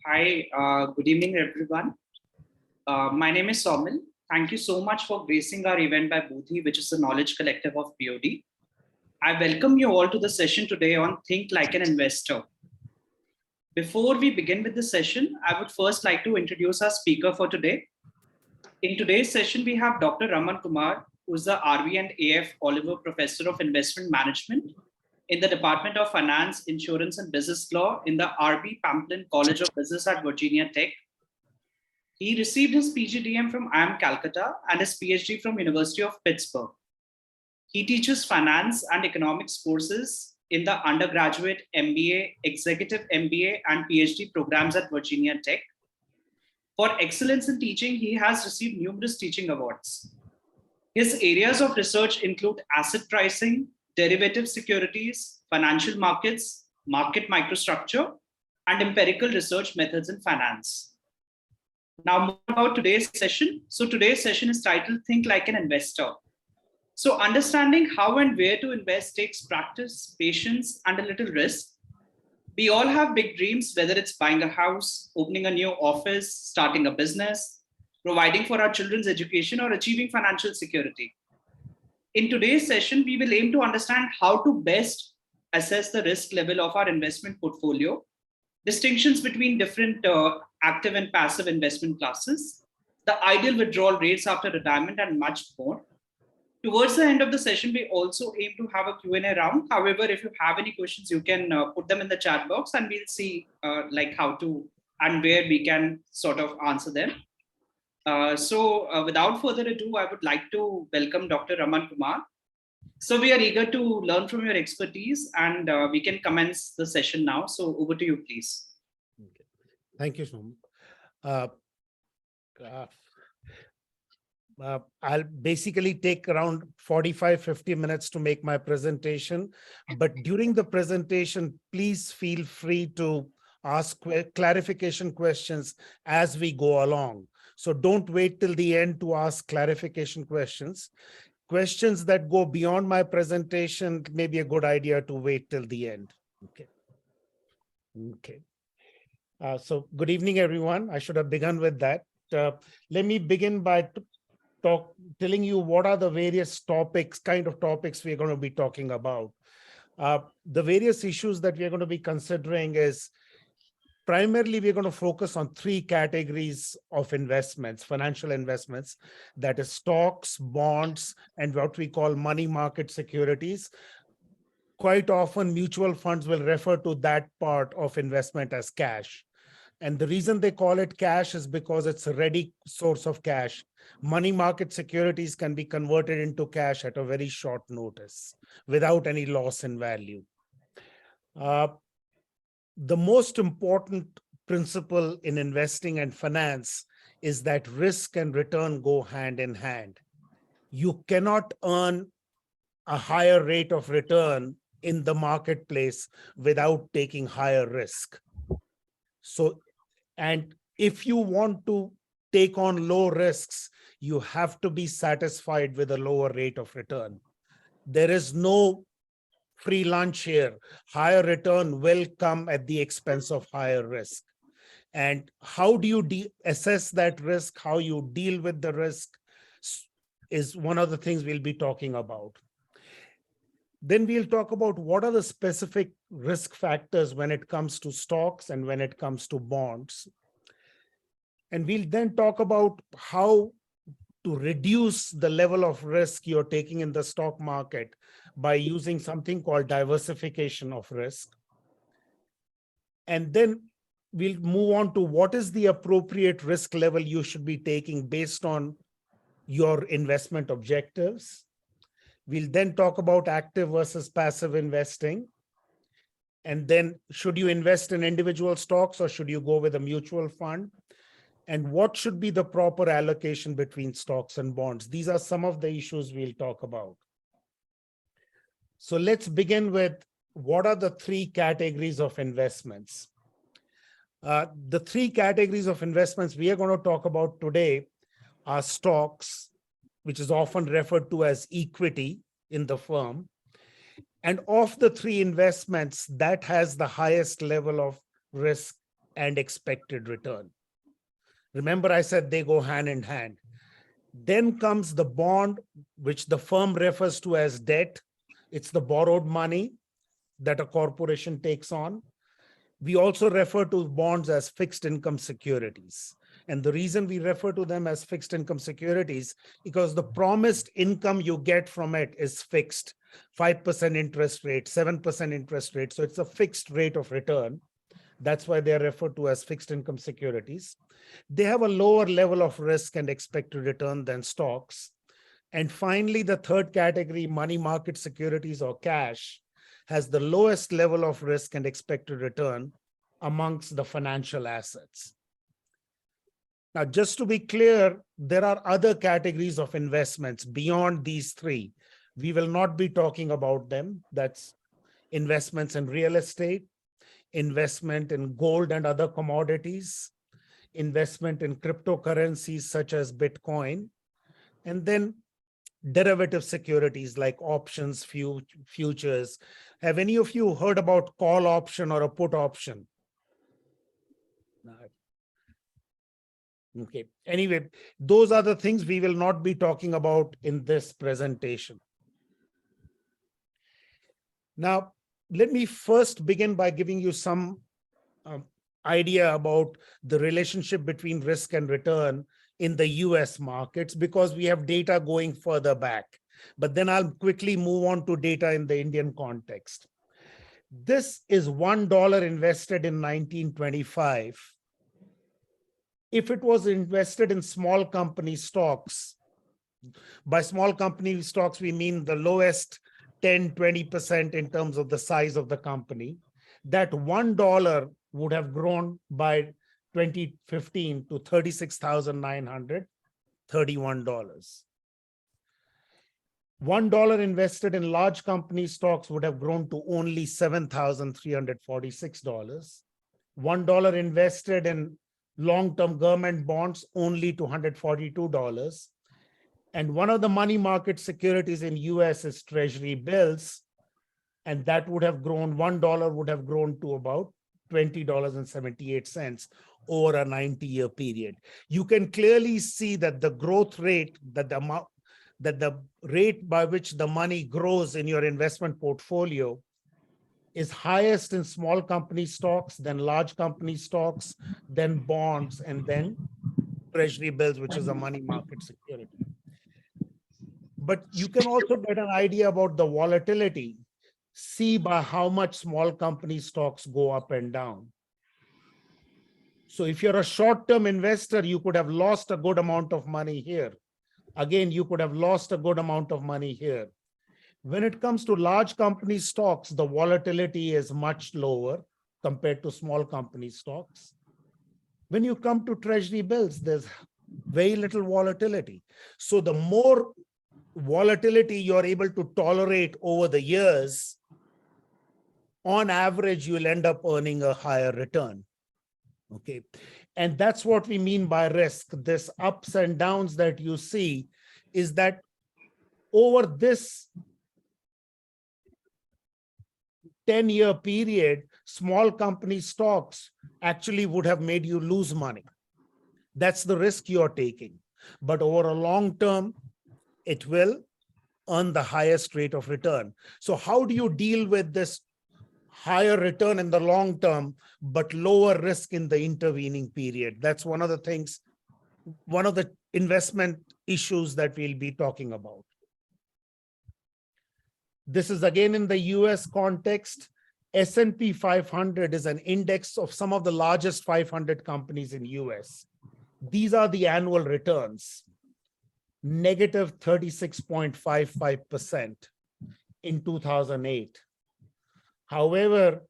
Hi, good evening, everyone. My name is Somil. Thank you so much for gracing our event by Bodhi, which is the knowledge collective of BOD. I welcome you all to the session today on Think Like an Investor. Before we begin with the session, I would first like to introduce our speaker for today. In today's session, we have Dr. Raman Kumar, who is the RV and AF Oliver Professor of Investment Management in the Department of Finance, Insurance and Business Law in the R.B. Pamplin College of Business at Virginia Tech. He received his PGDM from IIM Calcutta and his PhD from University of Pittsburgh. He teaches finance and economics courses in the undergraduate MBA, executive MBA, and PhD programs at Virginia Tech. For excellence in teaching, he has received numerous teaching awards. His areas of research include asset pricing, derivative securities, financial markets, market microstructure, and empirical research methods in finance. Now, more about today's session. So today's session is titled Think Like an Investor. So understanding how and where to invest takes practice, patience, and a little risk. We all have big dreams, whether it's buying a house, opening a new office, starting a business, providing for our children's education, or achieving financial security. In today's session, we will aim to understand how to best assess the risk level of our investment portfolio, distinctions between different active and passive investment classes, the ideal withdrawal rates after retirement, and much more. Towards the end of the session, we also aim to have a Q&A round. However, if you have any questions, you can put them in the chat box and we'll see like how to and where we can sort of answer them. So without further ado, I would like to welcome Dr. Raman Kumar. So we are eager to learn from your expertise and we can commence the session now. So over to you, please. Okay. Thank you, Shom. I'll basically take around 45-50 minutes to make my presentation. But during the presentation, please feel free to ask clarification questions as we go along. So don't wait till the end to ask clarification questions. Questions that go beyond my presentation may be a good idea to wait till the end. Okay. So good evening, everyone. I should have begun with that. Let me begin by telling you what are the various kind of topics we're going to be talking about. The various issues that we're going to be considering is primarily we're going to focus on three categories of investments, financial investments, that is stocks, bonds, and what we call money market securities. Quite often mutual funds will refer to that part of investment as cash. And the reason they call it cash is because it's a ready source of cash. Money market securities can be converted into cash at a very short notice without any loss in value. The most important principle in investing and finance is that risk and return go hand in hand. You cannot earn a higher rate of return in the marketplace without taking higher risk. So, and if you want to take on low risks, you have to be satisfied with a lower rate of return. There is no free lunch here. Higher return will come at the expense of higher risk. And how do you assess that risk? How you deal with the risk is one of the things we'll be talking about. Then we'll talk about what are the specific risk factors when it comes to stocks and when it comes to bonds. And we'll then talk about how to reduce the level of risk you're taking in the stock market by using something called diversification of risk. And then we'll move on to what is the appropriate risk level you should be taking based on your investment objectives. We'll then talk about active versus passive investing. And then should you invest in individual stocks or should you go with a mutual fund? And what should be the proper allocation between stocks and bonds? These are some of the issues we'll talk about. So let's begin with what are the three categories of investments. The three categories of investments we are going to talk about today are stocks, which is often referred to as equity in the firm. And of the three investments, that has the highest level of risk and expected return. Remember, I said they go hand in hand. Then comes the bond, which the firm refers to as debt. It's the borrowed money that a corporation takes on. We also refer to bonds as fixed income securities. And the reason we refer to them as fixed income securities, because the promised income you get from it is fixed, 5% interest rate, 7% interest rate. So it's a fixed rate of return. That's why they're referred to as fixed income securities. They have a lower level of risk and expected return than stocks. And finally, the third category, money market securities or cash, has the lowest level of risk and expected return amongst the financial assets. Now, just to be clear, there are other categories of investments beyond these three. We will not be talking about them. That's investments in real estate, investment in gold and other commodities, investment in cryptocurrencies such as Bitcoin, and then derivative securities like options, futures. Have any of you heard about call option or a put option? No. Okay. Anyway, those are the things we will not be talking about in this presentation. Now, let me first begin by giving you some idea about the relationship between risk and return in the US markets, because we have data going further back. But then I'll quickly move on to data in the Indian context. This is $1 invested in 1925. If it was invested in small company stocks, by small company stocks, we mean the lowest 10, 20% in terms of the size of the company, that $1 would have grown by 2015 to $36,931. $1 invested in large company stocks would have grown to only $7,346. $1 invested in long-term government bonds only to $142. And one of the money market securities in US is Treasury bills. And that would have grown, $1 would have grown to about $20.78 over a 90-year period. You can clearly see that the growth rate, that the rate by which the money grows in your investment portfolio is highest in small company stocks, then large company stocks, then bonds, and then Treasury bills, which is a money market security. But you can also get an idea about the volatility. See by how much small company stocks go up and down. So if you're a short-term investor, you could have lost a good amount of money here. Again, you could have lost a good amount of money here. When it comes to large company stocks, the volatility is much lower compared to small company stocks. When you come to Treasury bills, there's very little volatility. So the more volatility you're able to tolerate over the years, on average, you'll end up earning a higher return. Okay. And that's what we mean by risk. This ups and downs that you see is that over this 10-year period, small company stocks actually would have made you lose money. That's the risk you're taking. But over a long term, it will earn the highest rate of return. So how do you deal with this higher return in the long term, but lower risk in the intervening period? That's one of the things, one of the investment issues that we'll be talking about. This is again in the US context. S&P 500 is an index of some of the largest 500 companies in US. These are the annual returns. Negative 36.55% in 2008. However,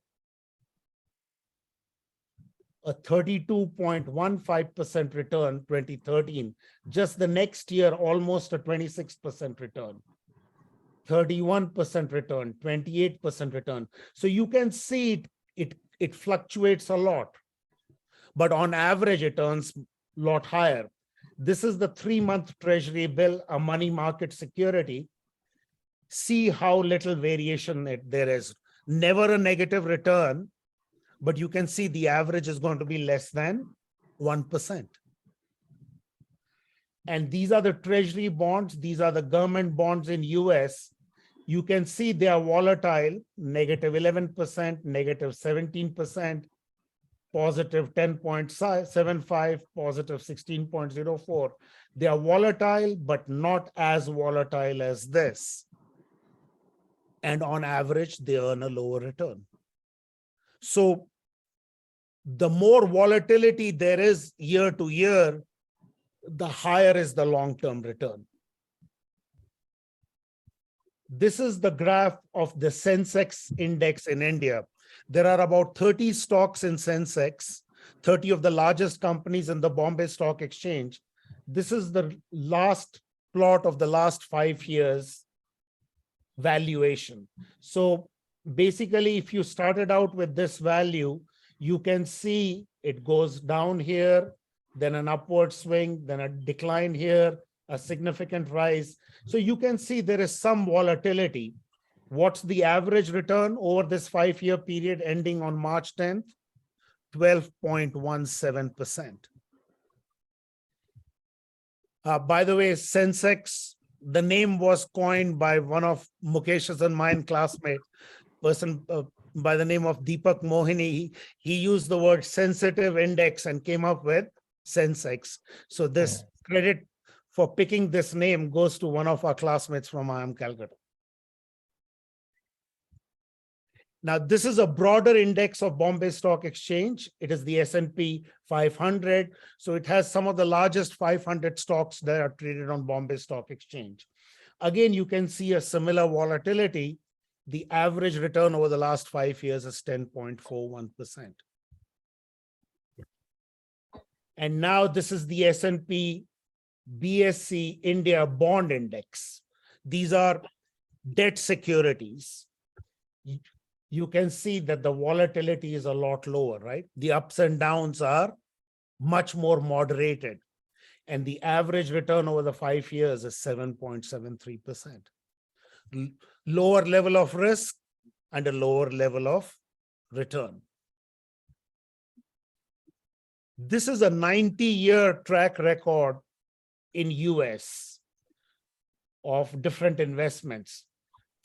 a 32.15% return 2013. Just the next year, almost a 26% return. 31% return, 28% return. So you can see it fluctuates a lot, but on average, it earns a lot higher. This is the 3-month Treasury bill, a money market security. See how little variation there is. Never a negative return, but you can see the average is going to be less than 1%. And these are the treasury bonds. These are the government bonds in US. You can see they are volatile, negative 11%, negative 17%, positive 10.75, positive 16.04. They are volatile, but not as volatile as this. And on average, they earn a lower return. So the more volatility there is year to year, the higher is the long-term return. This is the graph of the Sensex index in India. There are about 30 stocks in Sensex, 30 of the largest companies in the Bombay Stock Exchange. This is the last plot of the last 5 years valuation. So basically, if you started out with this value, you can see it goes down here, then an upward swing, then a decline here, a significant rise. So you can see there is some volatility. What's the average return over this 5-year period ending on March 10th? 12.17%. By the way, Sensex, the name was coined by one of Mukesh's and mine classmate, person by the name of Deepak Mohini. He used the word sensitive index and came up with Sensex. So this credit for picking this name goes to one of our classmates from IIM Calcutta. Now, this is a broader index of Bombay Stock Exchange. It is the S&P 500. So it has some of the largest 500 stocks that are traded on Bombay Stock Exchange. Again, you can see a similar volatility. The average return over the last 5 years is 10.41%. And now this is the S&P BSE India Bond Index. These are debt securities. You can see that the volatility is a lot lower, right? The ups and downs are much more moderated. And the average return over the 5 years is 7.73%. Lower level of risk and a lower level of return. This is a 90-year track record in US of different investments.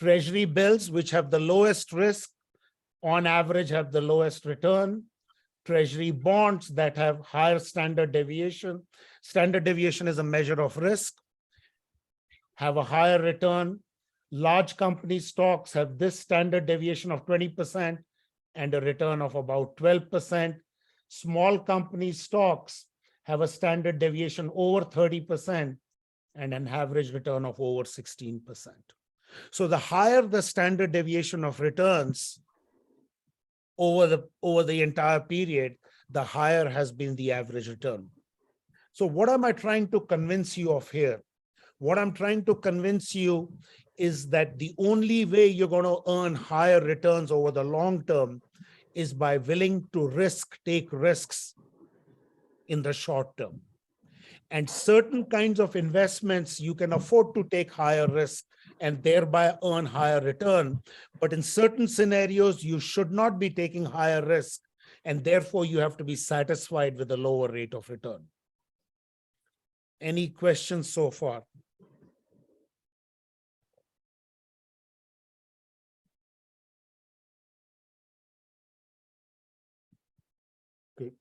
Treasury bills, which have the lowest risk, on average have the lowest return. Treasury bonds that have higher standard deviation. Standard deviation is a measure of risk, have a higher return. Large company stocks have this standard deviation of 20% and a return of about 12%. Small company stocks have a standard deviation over 30% and an average return of over 16%. So the higher the standard deviation of returns over the entire period, the higher has been the average return. So what am I trying to convince you of here? What I'm trying to convince you is that the only way you're going to earn higher returns over the long term is by willing to take risks in the short term. And certain kinds of investments, you can afford to take higher risk and thereby earn higher return. But in certain scenarios, you should not be taking higher risk, and therefore you have to be satisfied with a lower rate of return. Any questions so far? Okay.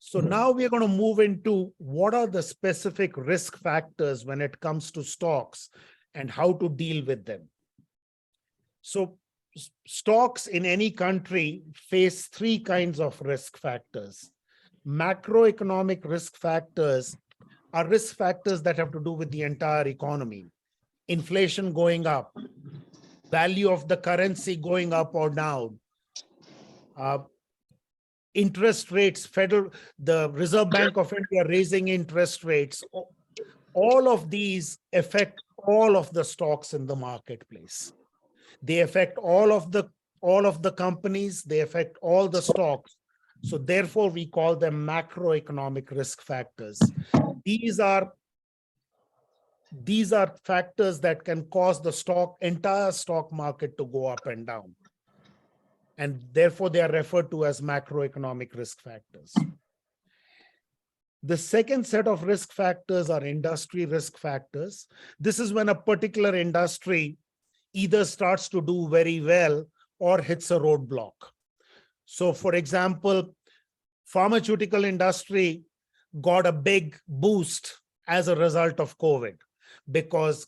So now we're going to move into what are the specific risk factors when it comes to stocks and how to deal with them. So stocks in any country face 3 kinds of risk factors. Macroeconomic risk factors are risk factors that have to do with the entire economy. Inflation going up, value of the currency going up or down, interest rates, the Reserve Bank of India raising interest rates. All of these affect all of the stocks in the marketplace. They affect all of the companies, they affect all the stocks. So therefore, we call them macroeconomic risk factors. These are factors that can cause the entire stock market to go up and down. and therefore they are referred to as macroeconomic risk factors. The second set of risk factors are industry risk factors. This is when a particular industry either starts to do very well or hits a roadblock. So for example, pharmaceutical industry got a big boost as a result of COVID because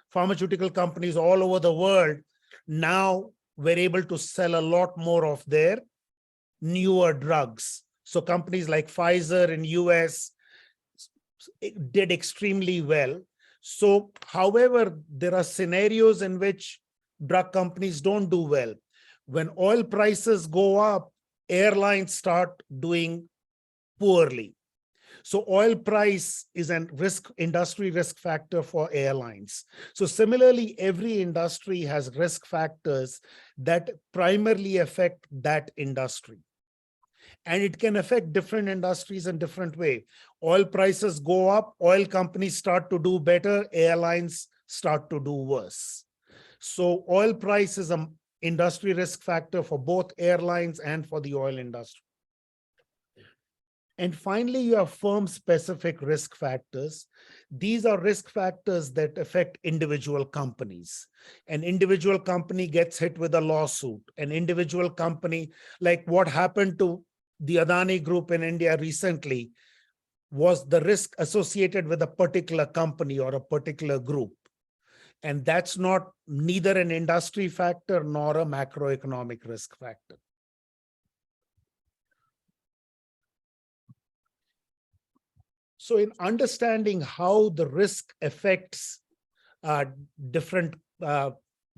pharmaceutical companies all over the world now were able to sell a lot more of their newer drugs. So companies like Pfizer in US did extremely well. So, however, there are scenarios in which drug companies don't do well. When oil prices go up, airlines start doing poorly. So oil price is an industry risk factor for airlines. So similarly, every industry has risk factors that primarily affect that industry. And it can affect different industries in different way. Oil prices go up, oil companies start to do better, airlines start to do worse. So oil price is an industry risk factor for both airlines and for the oil industry. And finally, you have firm-specific risk factors. These are risk factors that affect individual companies. An individual company gets hit with a lawsuit. An individual company, like what happened to the Adani Group in India recently, was the risk associated with a particular company or a particular group. And that's neither an industry factor nor a macroeconomic risk factor. So in understanding how the risk affects different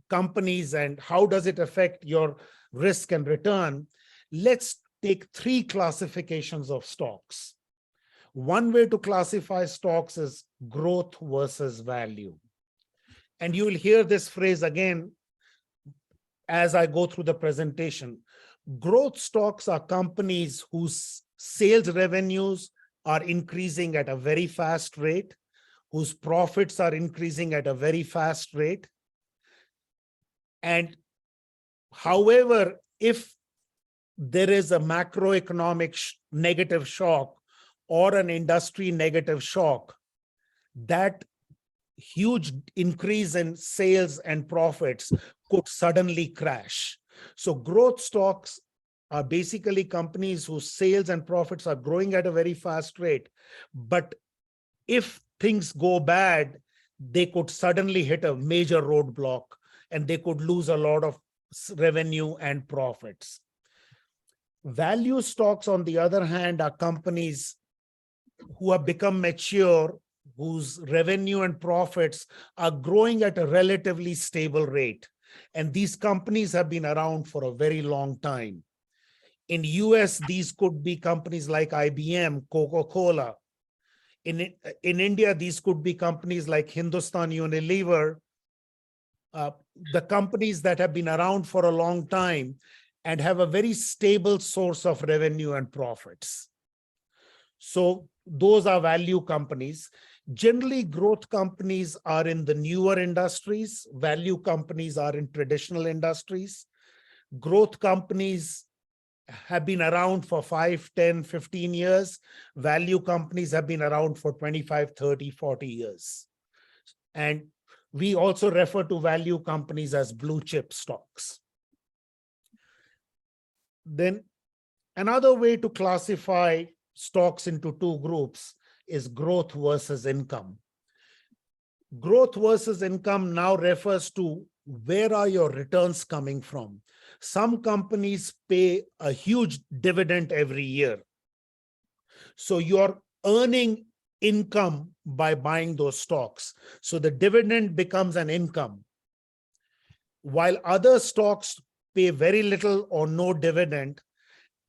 companies and how does it affect your risk and return, let's take 3 classifications of stocks. One way to classify stocks is growth versus value. And you will hear this phrase again as I go through the presentation. Growth stocks are companies whose sales revenues are increasing at a very fast rate, whose profits are increasing at a very fast rate. And however, if there is a macroeconomic negative shock or an industry negative shock, that huge increase in sales and profits could suddenly crash. So growth stocks are basically companies whose sales and profits are growing at a very fast rate. But if things go bad, they could suddenly hit a major roadblock and they could lose a lot of revenue and profits. Value stocks, on the other hand, are companies who have become mature, whose revenue and profits are growing at a relatively stable rate. And these companies have been around for a very long time. In US, these could be companies like IBM, Coca-Cola. In India, these could be companies like Hindustan Unilever, the companies that have been around for a long time and have a very stable source of revenue and profits. So those are value companies. Generally, growth companies are in the newer industries. Value companies are in traditional industries. Growth companies have been around for 5, 10, 15 years. Value companies have been around for 25, 30, 40 years. And we also refer to value companies as blue chip stocks. Then another way to classify stocks into 2 groups is growth versus income. Growth versus income now refers to where are your returns coming from. Some companies pay a huge dividend every year. So you're earning income by buying those stocks. So the dividend becomes an income. While other stocks pay very little or no dividend,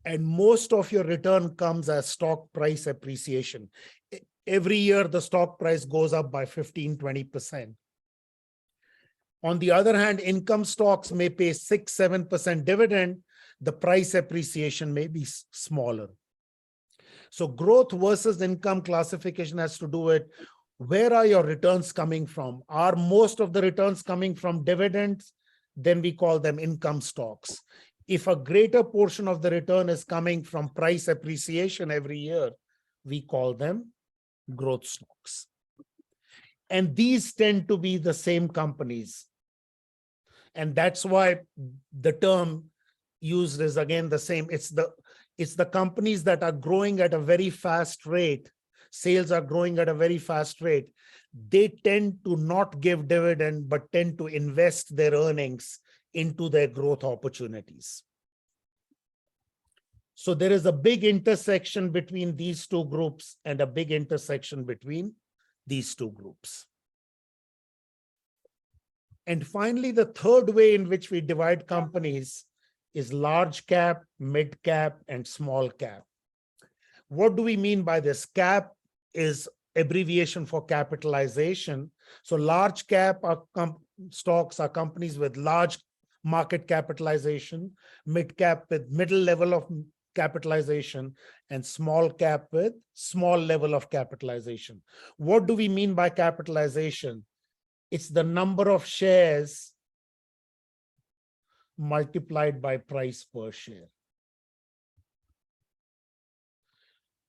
and most of your return comes as stock price appreciation. Every year, the stock price goes up by 15, 20%. On the other hand, income stocks may pay 6, 7% dividend. The price appreciation may be smaller. So growth versus income classification has to do with where are your returns coming from? Are most of the returns coming from dividends? Then we call them income stocks. If a greater portion of the return is coming from price appreciation every year, we call them growth stocks. And these tend to be the same companies. And that's why the term used is again the same. It's the companies that are growing at a very fast rate. Sales are growing at a very fast rate. They tend to not give dividend, but tend to invest their earnings into their growth opportunities. So there is a big intersection between these two groups and a big intersection between these two groups. And finally, the third way in which we divide companies is large cap, mid cap, and small cap. What do we mean by this? Cap is abbreviation for capitalization. So large cap stocks are companies with large market capitalization, mid cap with middle level of capitalization, and small cap with small level of capitalization. What do we mean by capitalization? It's the number of shares multiplied by price per share.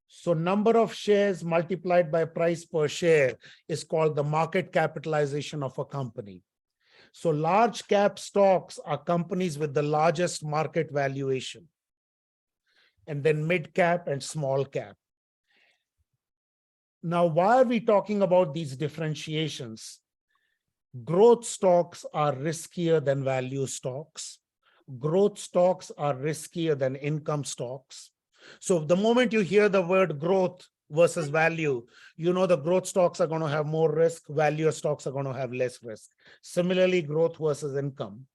So number of shares multiplied by price per share is called the market capitalization of a company. So large cap stocks are companies with the largest market valuation, and then mid cap and small cap. Now, why are we talking about these differentiations? Growth stocks are riskier than value stocks. Growth stocks are riskier than income stocks. So the moment you hear the word growth versus value, you know the growth stocks are going to have more risk, value stocks are going to have less risk. Similarly, growth versus income.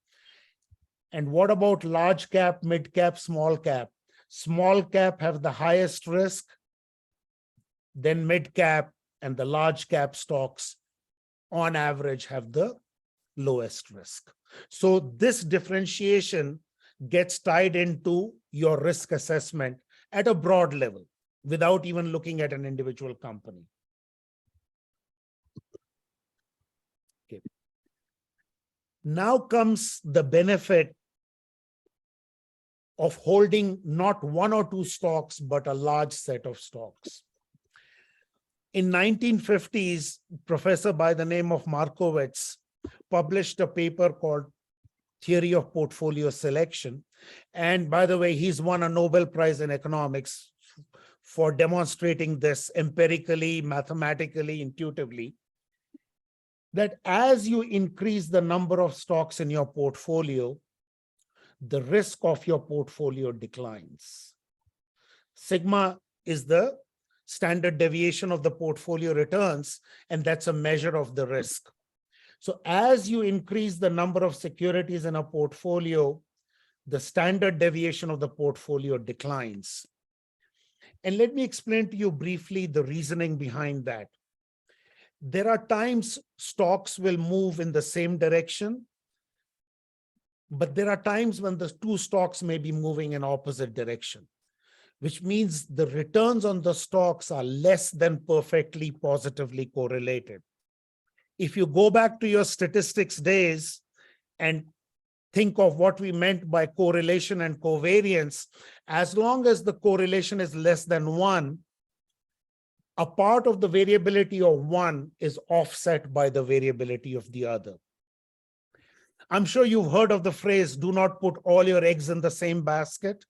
And what about large cap, mid cap, small cap? Small cap have the highest risk, then mid cap, and the large cap stocks on average have the lowest risk. So this differentiation gets tied into your risk assessment at a broad level without even looking at an individual company. Okay. Now comes the benefit of holding not one or two stocks, but a large set of stocks. In 1950s, professor by the name of Markowitz published a paper called Theory of Portfolio Selection. And by the way, he's won a Nobel Prize in economics for demonstrating this empirically, mathematically, intuitively, that as you increase the number of stocks in your portfolio, the risk of your portfolio declines. Sigma is the standard deviation of the portfolio returns, and that's a measure of the risk. So as you increase the number of securities in a portfolio, the standard deviation of the portfolio declines. And let me explain to you briefly the reasoning behind that. There are times stocks will move in the same direction, but there are times when the two stocks may be moving in opposite direction, which means the returns on the stocks are less than perfectly positively correlated. If you go back to your statistics days and think of what we meant by correlation and covariance, as long as the correlation is less than 1, a part of the variability of one is offset by the variability of the other. I'm sure you've heard of the phrase, do not put all your eggs in the same basket.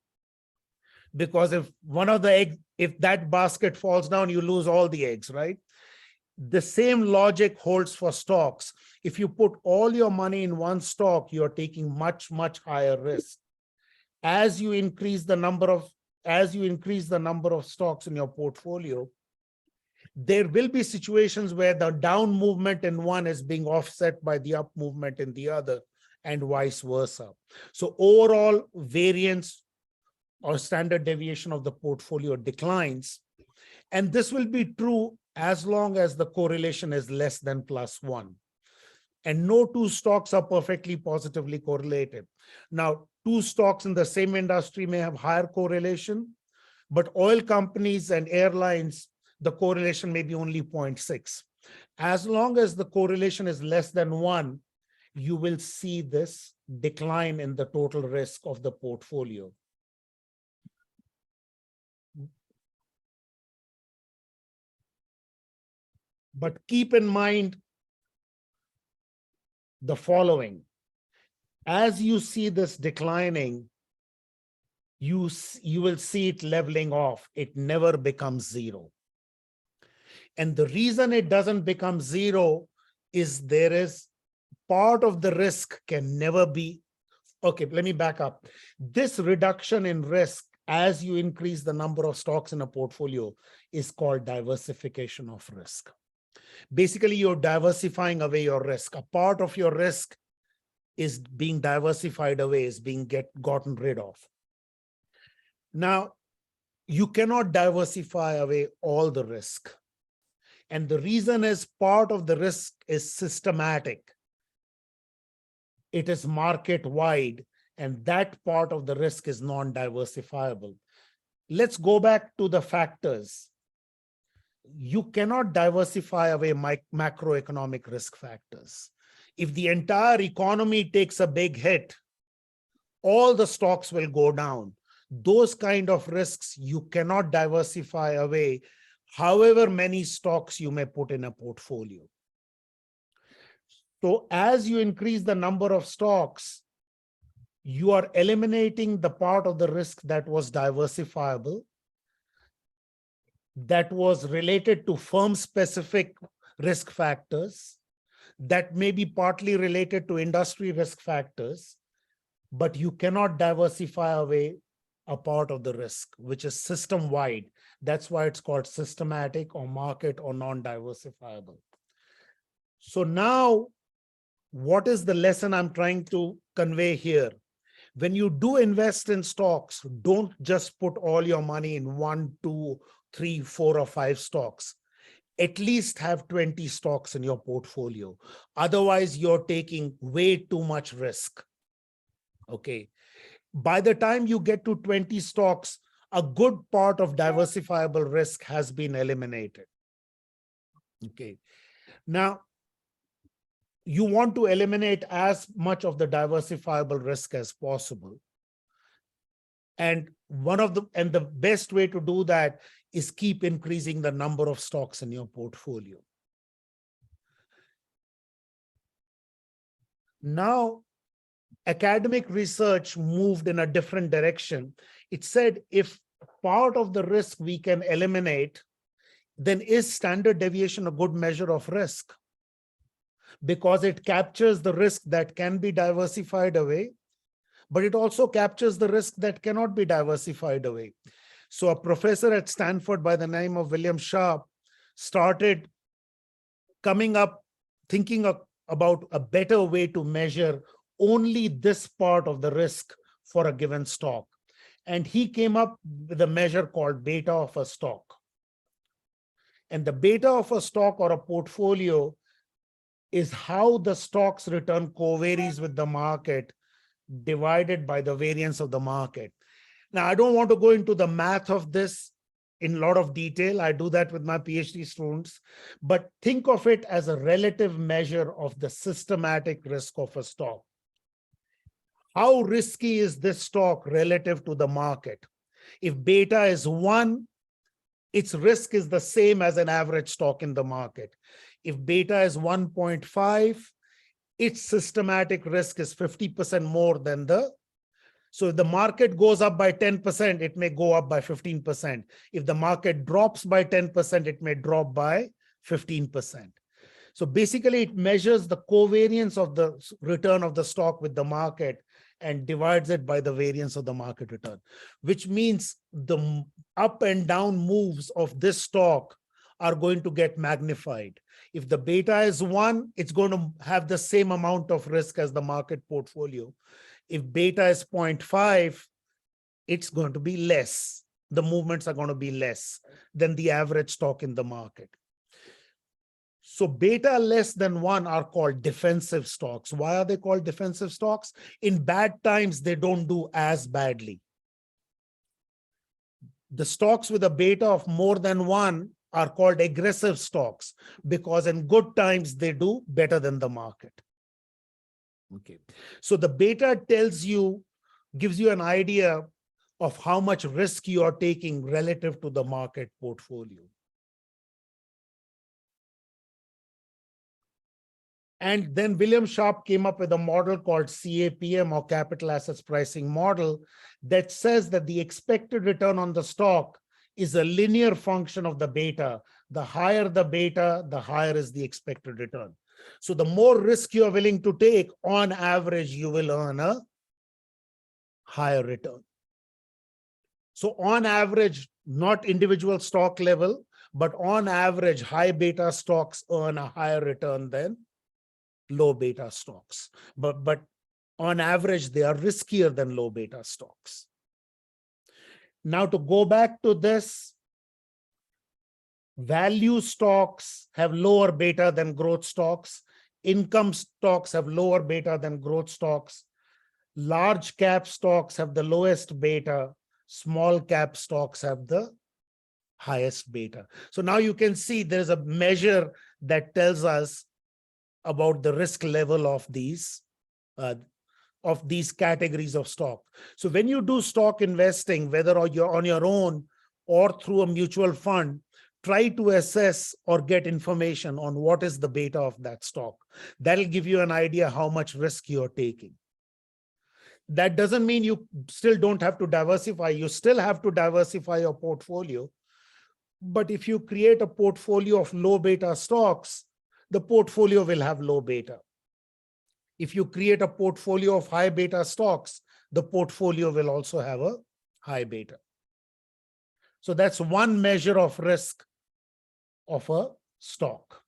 Because if one of the eggs, if that basket falls down, you lose all the eggs, right? The same logic holds for stocks. If you put all your money in one stock, you're taking much, much higher risk. As you increase the number of stocks in your portfolio, there will be situations where the down movement in one is being offset by the up movement in the other, and vice versa. So overall variance or standard deviation of the portfolio declines. And this will be true as long as the correlation is less than +1. And no two stocks are perfectly positively correlated. Now, two stocks in the same industry may have higher correlation, but oil companies and airlines, the correlation may be only 0.6. As long as the correlation is less than 1, you will see this decline in the total risk of the portfolio. But keep in mind the following. As you see this declining, you will see it leveling off. It never becomes zero. And the reason it doesn't become zero is there is part of the risk can never be. Okay, let me back up. This reduction in risk as you increase the number of stocks in a portfolio is called diversification of risk. Basically, you're diversifying away your risk. A part of your risk is being diversified away, is being gotten rid of. Now, you cannot diversify away all the risk. And the reason is part of the risk is systematic. It is market wide, and that part of the risk is non-diversifiable. Let's go back to the factors. You cannot diversify away macroeconomic risk factors. If the entire economy takes a big hit, all the stocks will go down. Those kind of risks you cannot diversify away, however many stocks you may put in a portfolio. So as you increase the number of stocks, you are eliminating the part of the risk that was diversifiable, that was related to firm-specific risk factors, that may be partly related to industry risk factors, but you cannot diversify away a part of the risk, which is system-wide. That's why it's called systematic or market or non-diversifiable. So now, what is the lesson I'm trying to convey here? When you do invest in stocks, don't just put all your money in 1, 2, 3, 4, or 5 stocks. At least have 20 stocks in your portfolio. Otherwise, you're taking way too much risk. Okay. By the time you get to 20 stocks, a good part of diversifiable risk has been eliminated. Okay. Now, you want to eliminate as much of the diversifiable risk as possible. And the best way to do that is keep increasing the number of stocks in your portfolio. Now, academic research moved in a different direction. It said if part of the risk we can eliminate, then is standard deviation a good measure of risk? Because it captures the risk that can be diversified away, but it also captures the risk that cannot be diversified away. So a professor at Stanford by the name of William Sharp started thinking about a better way to measure only this part of the risk for a given stock. And he came up with a measure called beta of a stock. And the beta of a stock or a portfolio is how the stock's return co-varies with the market divided by the variance of the market. Now, I don't want to go into the math of this in a lot of detail. I do that with my PhD students, but think of it as a relative measure of the systematic risk of a stock. How risky is this stock relative to the market? If beta is 1, its risk is the same as an average stock in the market. If beta is 1.5, its systematic risk is 50% more than so if the market goes up by 10%, it may go up by 15%. If the market drops by 10%, it may drop by 15%. So basically it measures the covariance of the return of the stock with the market and divides it by the variance of the market return, which means the up and down moves of this stock are going to get magnified. If the beta is 1, it's going to have the same amount of risk as the market portfolio. If beta is 0.5, it's going to be less. The movements are going to be less than the average stock in the market. So beta less than 1 are called defensive stocks. Why are they called defensive stocks? In bad times, they don't do as badly. The stocks with a beta of more than 1 are called aggressive stocks because in good times, they do better than the market. Okay. So the beta gives you an idea of how much risk you are taking relative to the market portfolio. And then William Sharpe came up with a model called CAPM, or Capital Assets Pricing Model, that says that the expected return on the stock is a linear function of the beta. The higher the beta, the higher is the expected return. So the more risk you are willing to take, on average, you will earn a higher return. So on average, not individual stock level, but on average, high beta stocks earn a higher return than low beta stocks. But on average, they are riskier than low beta stocks. Now, to go back to this, value stocks have lower beta than growth stocks. Income stocks have lower beta than growth stocks. Large cap stocks have the lowest beta. Small cap stocks have the highest beta. So now you can see there's a measure that tells us about the risk level of these categories of stock. So when you do stock investing, whether you're on your own or through a mutual fund, try to assess or get information on what is the beta of that stock. That'll give you an idea how much risk you're taking. That doesn't mean you still don't have to diversify. You still have to diversify your portfolio. But if you create a portfolio of low beta stocks, the portfolio will have low beta. If you create a portfolio of high beta stocks, the portfolio will also have a high beta. So that's one measure of risk of a stock.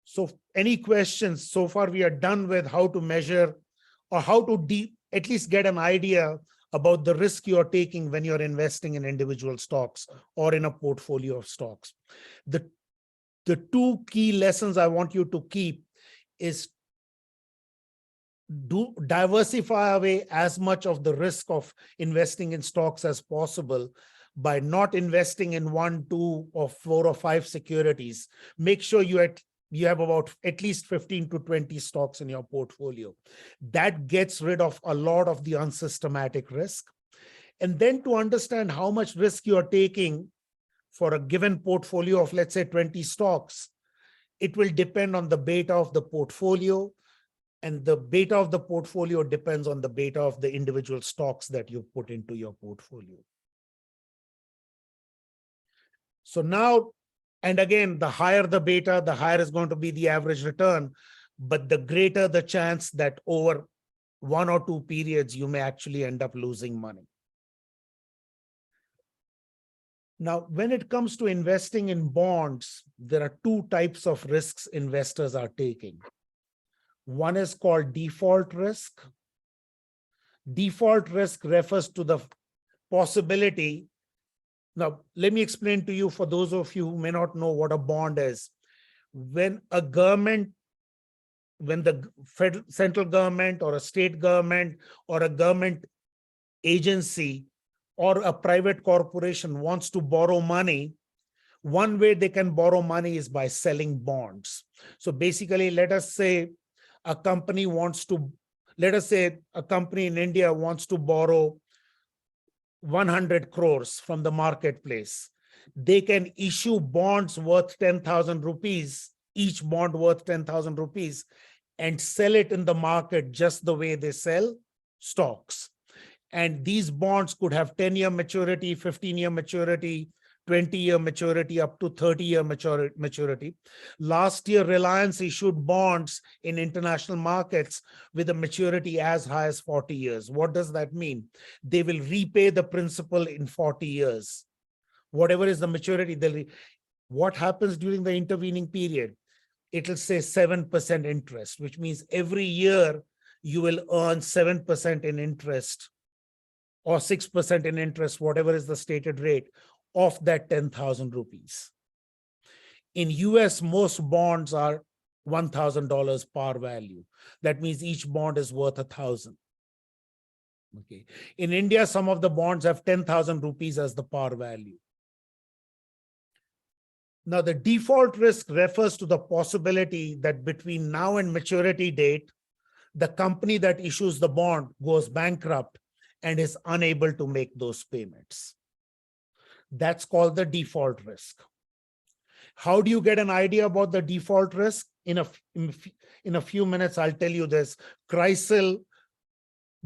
So any questions? So far we are done with how to measure or how to at least get an idea about the risk you're taking when you're investing in individual stocks or in a portfolio of stocks. The two key lessons I want you to keep is diversify away as much of the risk of investing in stocks as possible by not investing in 1, 2, or 4 or 5 securities. Make sure you have about at least 15 to 20 stocks in your portfolio. That gets rid of a lot of the unsystematic risk. And then to understand how much risk you are taking for a given portfolio of, let's say, 20 stocks, it will depend on the beta of the portfolio. And the beta of the portfolio depends on the beta of the individual stocks that you put into your portfolio. So now, and again, the higher the beta, the higher is going to be the average return, but the greater the chance that over 1 or 2 periods, you may actually end up losing money. Now, when it comes to investing in bonds, there are 2 types of risks investors are taking. One is called default risk. Default risk refers to the possibility. Now, let me explain to you, for those of you who may not know what a bond is. When the central government or a state government or a government agency or a private corporation wants to borrow money, one way they can borrow money is by selling bonds. So basically, let us say a company in India wants to borrow 100 crores from the marketplace. They can issue bonds worth 10,000 rupees, each bond worth 10,000 rupees, and sell it in the market just the way they sell stocks. And these bonds could have 10-year maturity, 15-year maturity, 20-year maturity, up to 30-year maturity. Last year, Reliance issued bonds in international markets with a maturity as high as 40 years. What does that mean? They will repay the principal in 40 years. Whatever is the maturity, what happens during the intervening period? It'll say 7% interest, which means every year you will earn 7% in interest or 6% in interest, whatever is the stated rate of that 10,000 rupees. In US, most bonds are $1,000 par value. That means each bond is worth 1,000. Okay. In India, some of the bonds have 10,000 rupees as the par value. Now, the default risk refers to the possibility that between now and maturity date, the company that issues the bond goes bankrupt and is unable to make those payments. That's called the default risk. How do you get an idea about the default risk? In a few minutes, I'll tell you this. CRISIL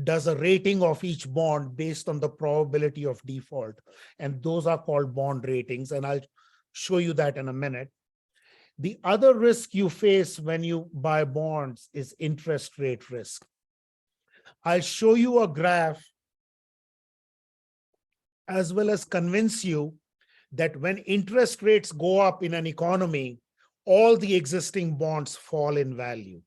does a rating of each bond based on the probability of default. And those are called bond ratings. And I'll show you that in a minute. The other risk you face when you buy bonds is interest rate risk. I'll show you a graph as well as convince you that when interest rates go up in an economy, all the existing bonds fall in value.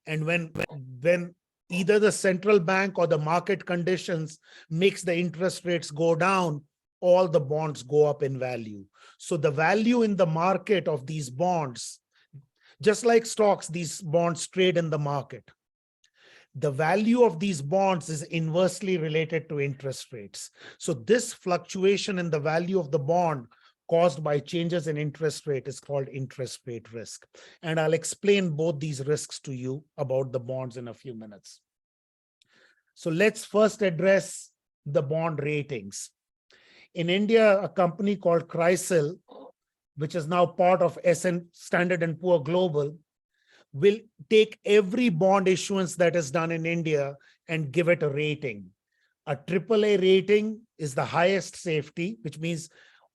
And when either the central bank or the market conditions makes the interest rates go down, all the bonds go up in value. So the value in the market of these bonds, just like stocks, these bonds trade in the market. The value of these bonds is inversely related to interest rates. So this fluctuation in the value of the bond caused by changes in interest rate is called interest rate risk. And I'll explain both these risks to you about the bonds in a few minutes. So let's first address the bond ratings. In India, a company called CRISIL, which is now part of Standard & Poor Global, will take every bond issuance that is done in India and give it a rating. A AAA rating is the highest safety, which means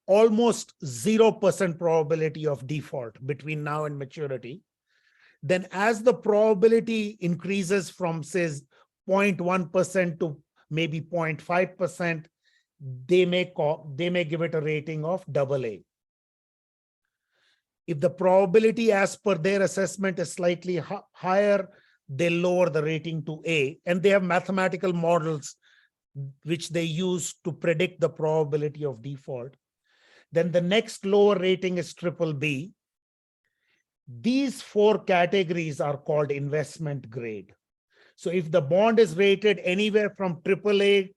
almost 0% probability of default between now and maturity. Then as the probability increases from, say, 0.1% to maybe 0.5%, they may give it a rating of AA. If the probability as per their assessment is slightly higher, they lower the rating to A. And they have mathematical models which they use to predict the probability of default. Then the next lower rating is BBB. These four categories are called investment grade. So if the bond is rated anywhere from AAA,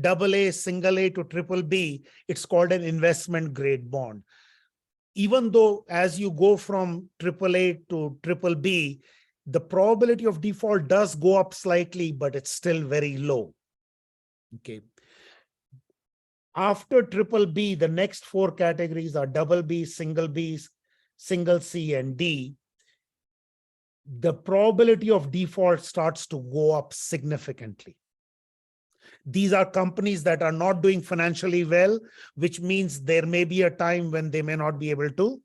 AA, single A to BBB, it's called an investment grade bond. Even though as you go from AAA to BBB, the probability of default does go up slightly, but it's still very low. Okay. After BBB, the next four categories are BB, single B, single C, and D. The probability of default starts to go up significantly. These are companies that are not doing financially well, which means there may be a time when they may not be able to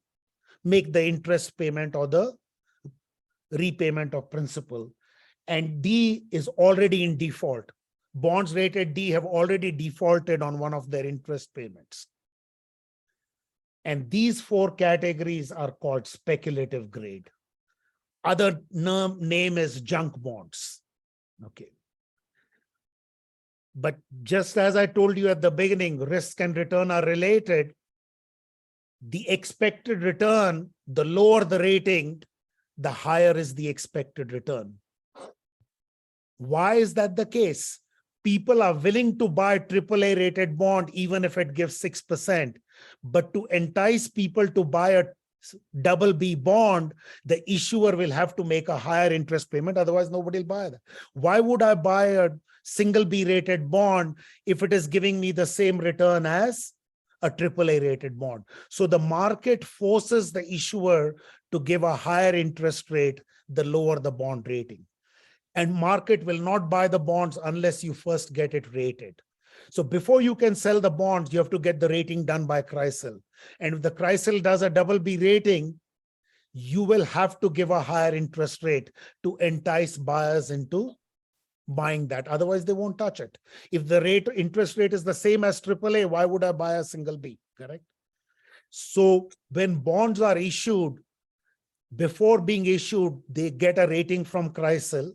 make the interest payment or the repayment of principal. And D is already in default. Bonds rated D have already defaulted on one of their interest payments. And these four categories are called speculative grade. Other name is junk bonds. Okay. But just as I told you at the beginning, risk and return are related. The expected return, the lower the rating, the higher is the expected return. Why is that the case? People are willing to buy AAA rated bond even if it gives 6%. But to entice people to buy a BB bond, the issuer will have to make a higher interest payment. Otherwise, nobody will buy that. Why would I buy a single B rated bond if it is giving me the same return as a AAA rated bond? So the market forces the issuer to give a higher interest rate, the lower the bond rating. And market will not buy the bonds unless you first get it rated. So before you can sell the bonds, you have to get the rating done by CRISIL. And if the CRISIL does a BB rating, you will have to give a higher interest rate to entice buyers into buying that. Otherwise, they won't touch it. If the interest rate is the same as AAA, why would I buy a single B? Correct? So when bonds are issued, before being issued, they get a rating from CRISIL.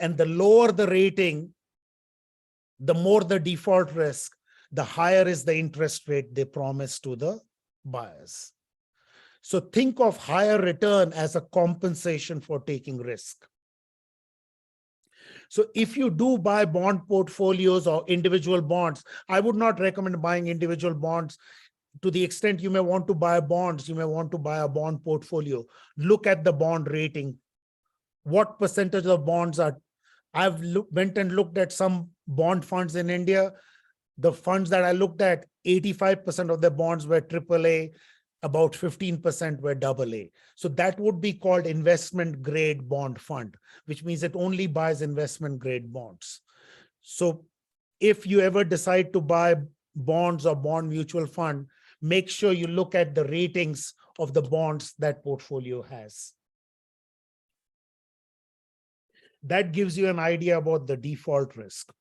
And the lower the rating, the more the default risk, the higher is the interest rate they promise to the buyers. So think of higher return as a compensation for taking risk. So if you do buy bond portfolios or individual bonds, I would not recommend buying individual bonds. to the extent you may want to buy bonds, you may want to buy a bond portfolio. Look at the bond rating. What percentage of bonds are, went and looked at some bond funds in India. The funds that I looked at, 85% of the bonds were AAA, about 15% were AA. So that would be called investment grade bond fund, which means it only buys investment grade bonds. So if you ever decide to buy bonds or bond mutual fund, make sure you look at the ratings of the bonds that portfolio has. That gives you an idea about the default risk.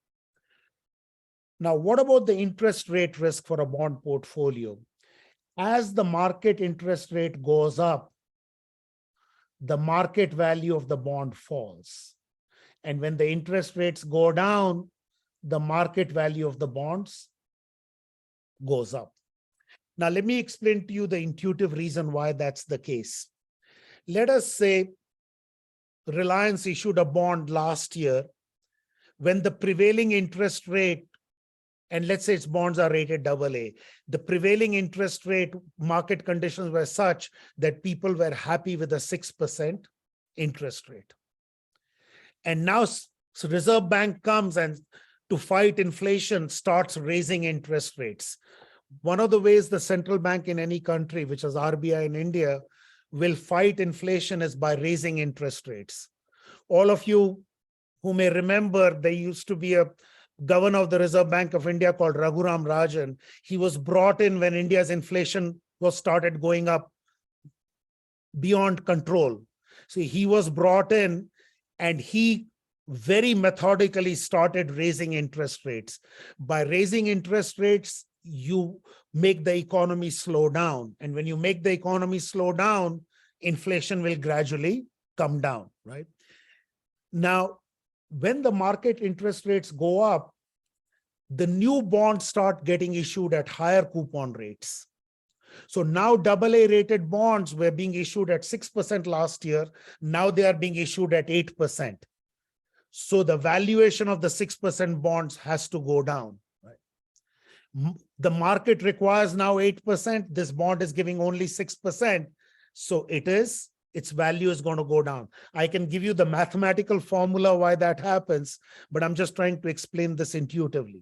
Now, what about the interest rate risk for a bond portfolio? As the market interest rate goes up, the market value of the bond falls. And when the interest rates go down, the market value of the bonds goes up. Now, let me explain to you the intuitive reason why that's the case. Let us say Reliance issued a bond last year when the prevailing interest rate, and let's say its bonds are rated AA, the prevailing interest rate market conditions were such that people were happy with a 6% interest rate. And now Reserve Bank comes and to fight inflation starts raising interest rates. One of the ways the central bank in any country, which is RBI in India, will fight inflation is by raising interest rates. All of you who may remember, there used to be a governor of the Reserve Bank of India called Raghuram Rajan. He was brought in when India's inflation was started going up beyond control. So he was brought in and he very methodically started raising interest rates. By raising interest rates, you make the economy slow down. And when you make the economy slow down, inflation will gradually come down, right? Now, when the market interest rates go up, the new bonds start getting issued at higher coupon rates. So now AA rated bonds were being issued at 6% last year. Now they are being issued at 8%. So the valuation of the 6% bonds has to go down. Right? The market requires now 8%. This bond is giving only 6%. So its value is going to go down. I can give you the mathematical formula why that happens, but I'm just trying to explain this intuitively.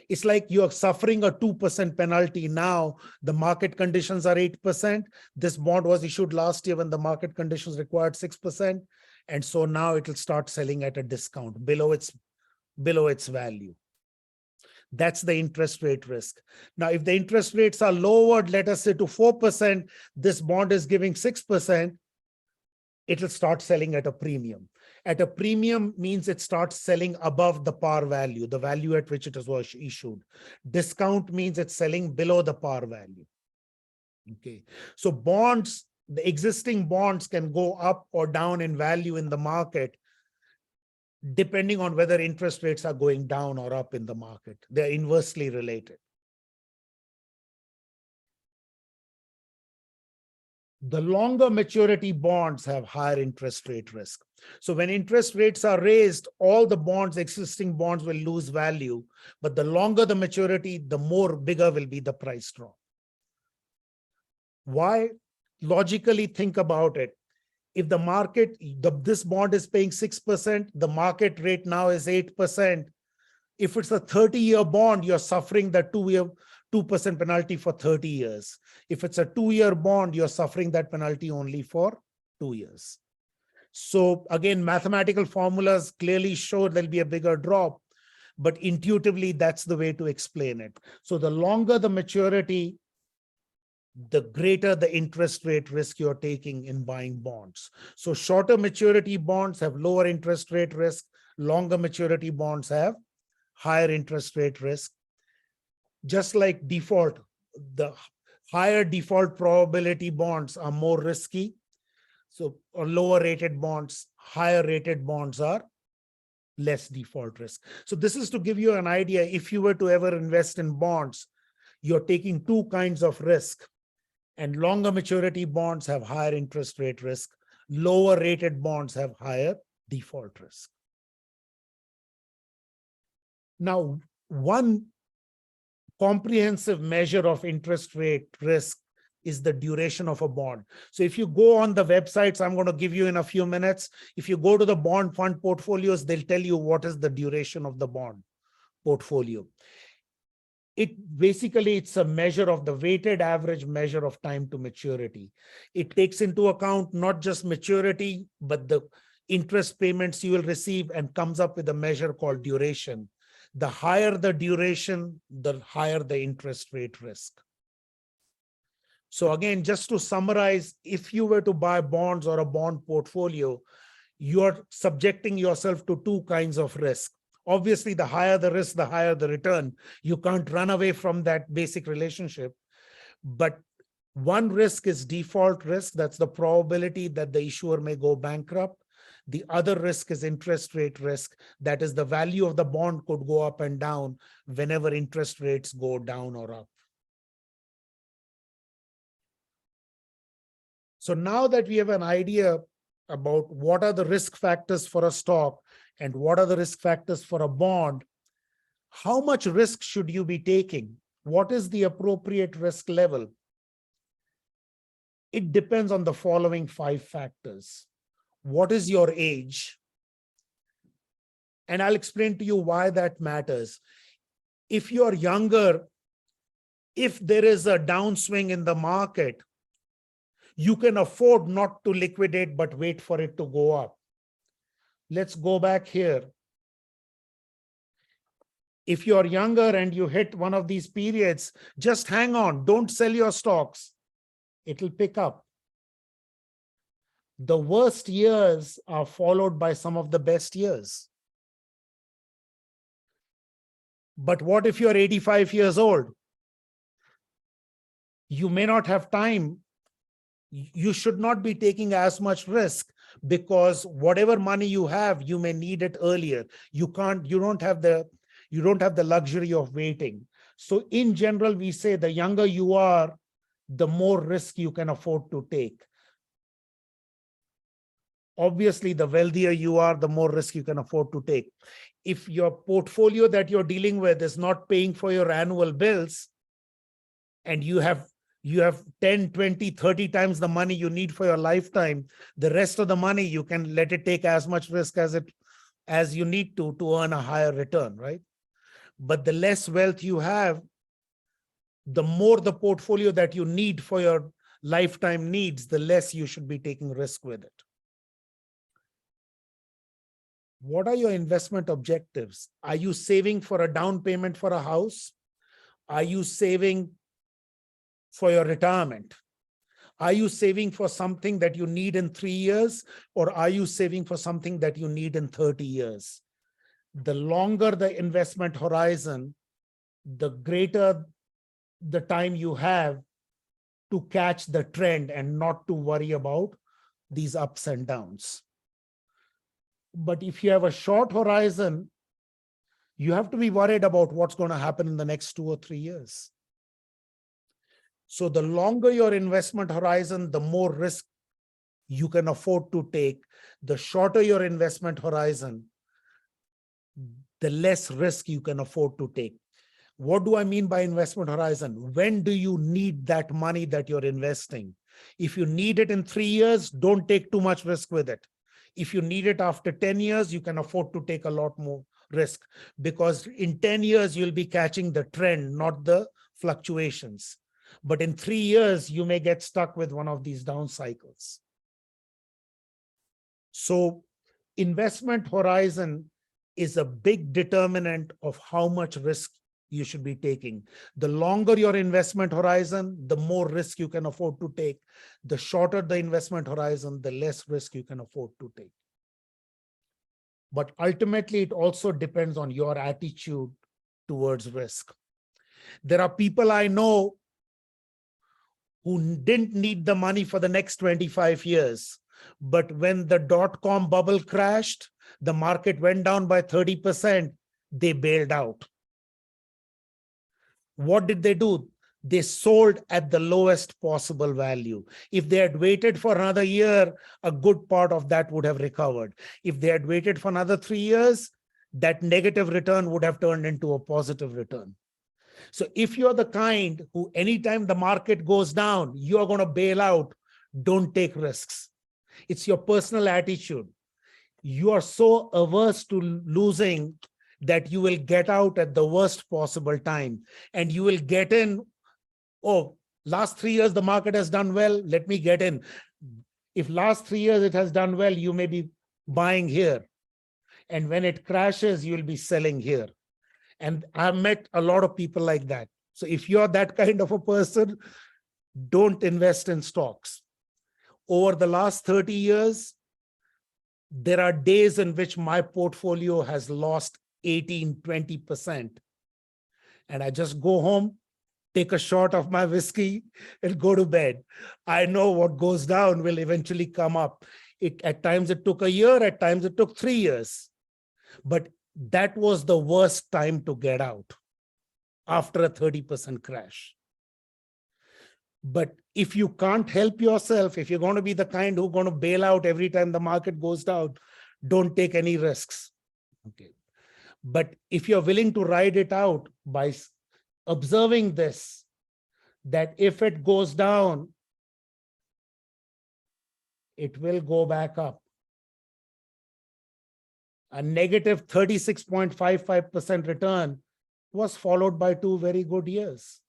It's like you're suffering a 2% penalty now. The market conditions are 8%. This bond was issued last year when the market conditions required 6%. And so now it will start selling at a discount below its value. That's the interest rate risk. Now, if the interest rates are lowered, let us say to 4%, this bond is giving 6%, it will start selling at a premium. At a premium means it starts selling above the par value, the value at which it was issued. Discount means it's selling below the par value. Okay, so bonds, the existing bonds can go up or down in value in the market depending on whether interest rates are going down or up in the market. They're inversely related. The longer maturity bonds have higher interest rate risk. So when interest rates are raised, all the bonds, existing bonds will lose value, but the longer the maturity, the more bigger will be the price drop. Why? Logically think about it. If the market, this bond is paying 6%, the market rate now is 8%. If it's a 30-year bond, you're suffering the 2% penalty for 30 years. If it's a 2-year bond, you're suffering that penalty only for 2 years. So again, mathematical formulas clearly show there'll be a bigger drop, but intuitively, that's the way to explain it. So the longer the maturity, the greater the interest rate risk you're taking in buying bonds. So shorter maturity bonds have lower interest rate risk. Longer maturity bonds have higher interest rate risk. Just like default, the higher default probability bonds are more risky. So lower rated bonds, higher rated bonds are less default risk. So this is to give you an idea. If you were to ever invest in bonds, you're taking two kinds of risk. And longer maturity bonds have higher interest rate risk. Lower rated bonds have higher default risk. Now, one comprehensive measure of interest rate risk is the duration of a bond. So if you go on the websites, I'm going to give you in a few minutes. If you go to the bond fund portfolios, they'll tell you what is the duration of the bond portfolio. It's a measure of the weighted average measure of time to maturity. It takes into account not just maturity, but the interest payments you will receive, and comes up with a measure called duration. The higher the duration, the higher the interest rate risk. So again, just to summarize, if you were to buy bonds or a bond portfolio, you're subjecting yourself to two kinds of risk. Obviously, the higher the risk, the higher the return. You can't run away from that basic relationship. But one risk is default risk. That's the probability that the issuer may go bankrupt. The other risk is interest rate risk. That is, the value of the bond could go up and down whenever interest rates go down or up. So now that we have an idea about what are the risk factors for a stock and what are the risk factors for a bond, how much risk should you be taking? What is the appropriate risk level? It depends on the following 5 factors. What is your age? And I'll explain to you why that matters. If you're younger, if there is a downswing in the market, you can afford not to liquidate, but wait for it to go up. Let's go back here. If you're younger and you hit one of these periods, just hang on. Don't sell your stocks. It'll pick up. The worst years are followed by some of the best years. But what if you're 85 years old? You may not have time. You should not be taking as much risk, because whatever money you have, you may need it earlier. You don't have the luxury of waiting. So in general, we say the younger you are, the more risk you can afford to take. Obviously, the wealthier you are, the more risk you can afford to take. If your portfolio that you're dealing with is not paying for your annual bills, and you have 10, 20, 30 times the money you need for your lifetime, the rest of the money, you can let it take as much risk as you need to earn a higher return, right? But the less wealth you have, the more the portfolio that you need for your lifetime needs, the less you should be taking risk with it. What are your investment objectives? Are you saving for a down payment for a house? Are you saving for your retirement? Are you saving for something that you need in 3 years, or are you saving for something that you need in 30 years? The longer the investment horizon, the greater the time you have to catch the trend and not to worry about these ups and downs. But if you have a short horizon, you have to be worried about what's going to happen in the next 2 or 3 years. So the longer your investment horizon, the more risk you can afford to take. The shorter your investment horizon, the less risk you can afford to take. What do I mean by investment horizon? When do you need that money that you're investing? If you need it in 3 years, don't take too much risk with it. If you need it after 10 years, you can afford to take a lot more risk, because in 10 years, you'll be catching the trend, not the fluctuations. But in 3 years, you may get stuck with one of these down cycles. So investment horizon is a big determinant of how much risk you should be taking. The longer your investment horizon, the more risk you can afford to take. The shorter the investment horizon, the less risk you can afford to take. But ultimately, it also depends on your attitude towards risk. There are people I know who didn't need the money for the next 25 years. But when the dot-com bubble crashed, the market went down by 30%, they bailed out. What did they do? They sold at the lowest possible value. If they had waited for another year, a good part of that would have recovered. If they had waited for another 3 years, that negative return would have turned into a positive return. So if you're the kind who anytime the market goes down, you're going to bail out, don't take risks. It's your personal attitude. You are so averse to losing that you will get out at the worst possible time, and you will get in. Oh, last 3 years, the market has done well. Let me get in. If last 3 years it has done well, you may be buying here. And when it crashes, you'll be selling here. And I've met a lot of people like that. So if you're that kind of a person, don't invest in stocks. Over the last 30 years, there are days in which my portfolio has lost 18, 20%. And I just go home, take a shot of my whiskey, and go to bed. I know what goes down will eventually come up. At times it took a year, at times it took 3 years. But that was the worst time to get out, after a 30% crash. But if you can't help yourself, if you're going to be the kind who's going to bail out every time the market goes down, don't take any risks. Okay. But if you're willing to ride it out by observing this, that if it goes down, it will go back up. A negative 36.55% return was followed by 2 very good years.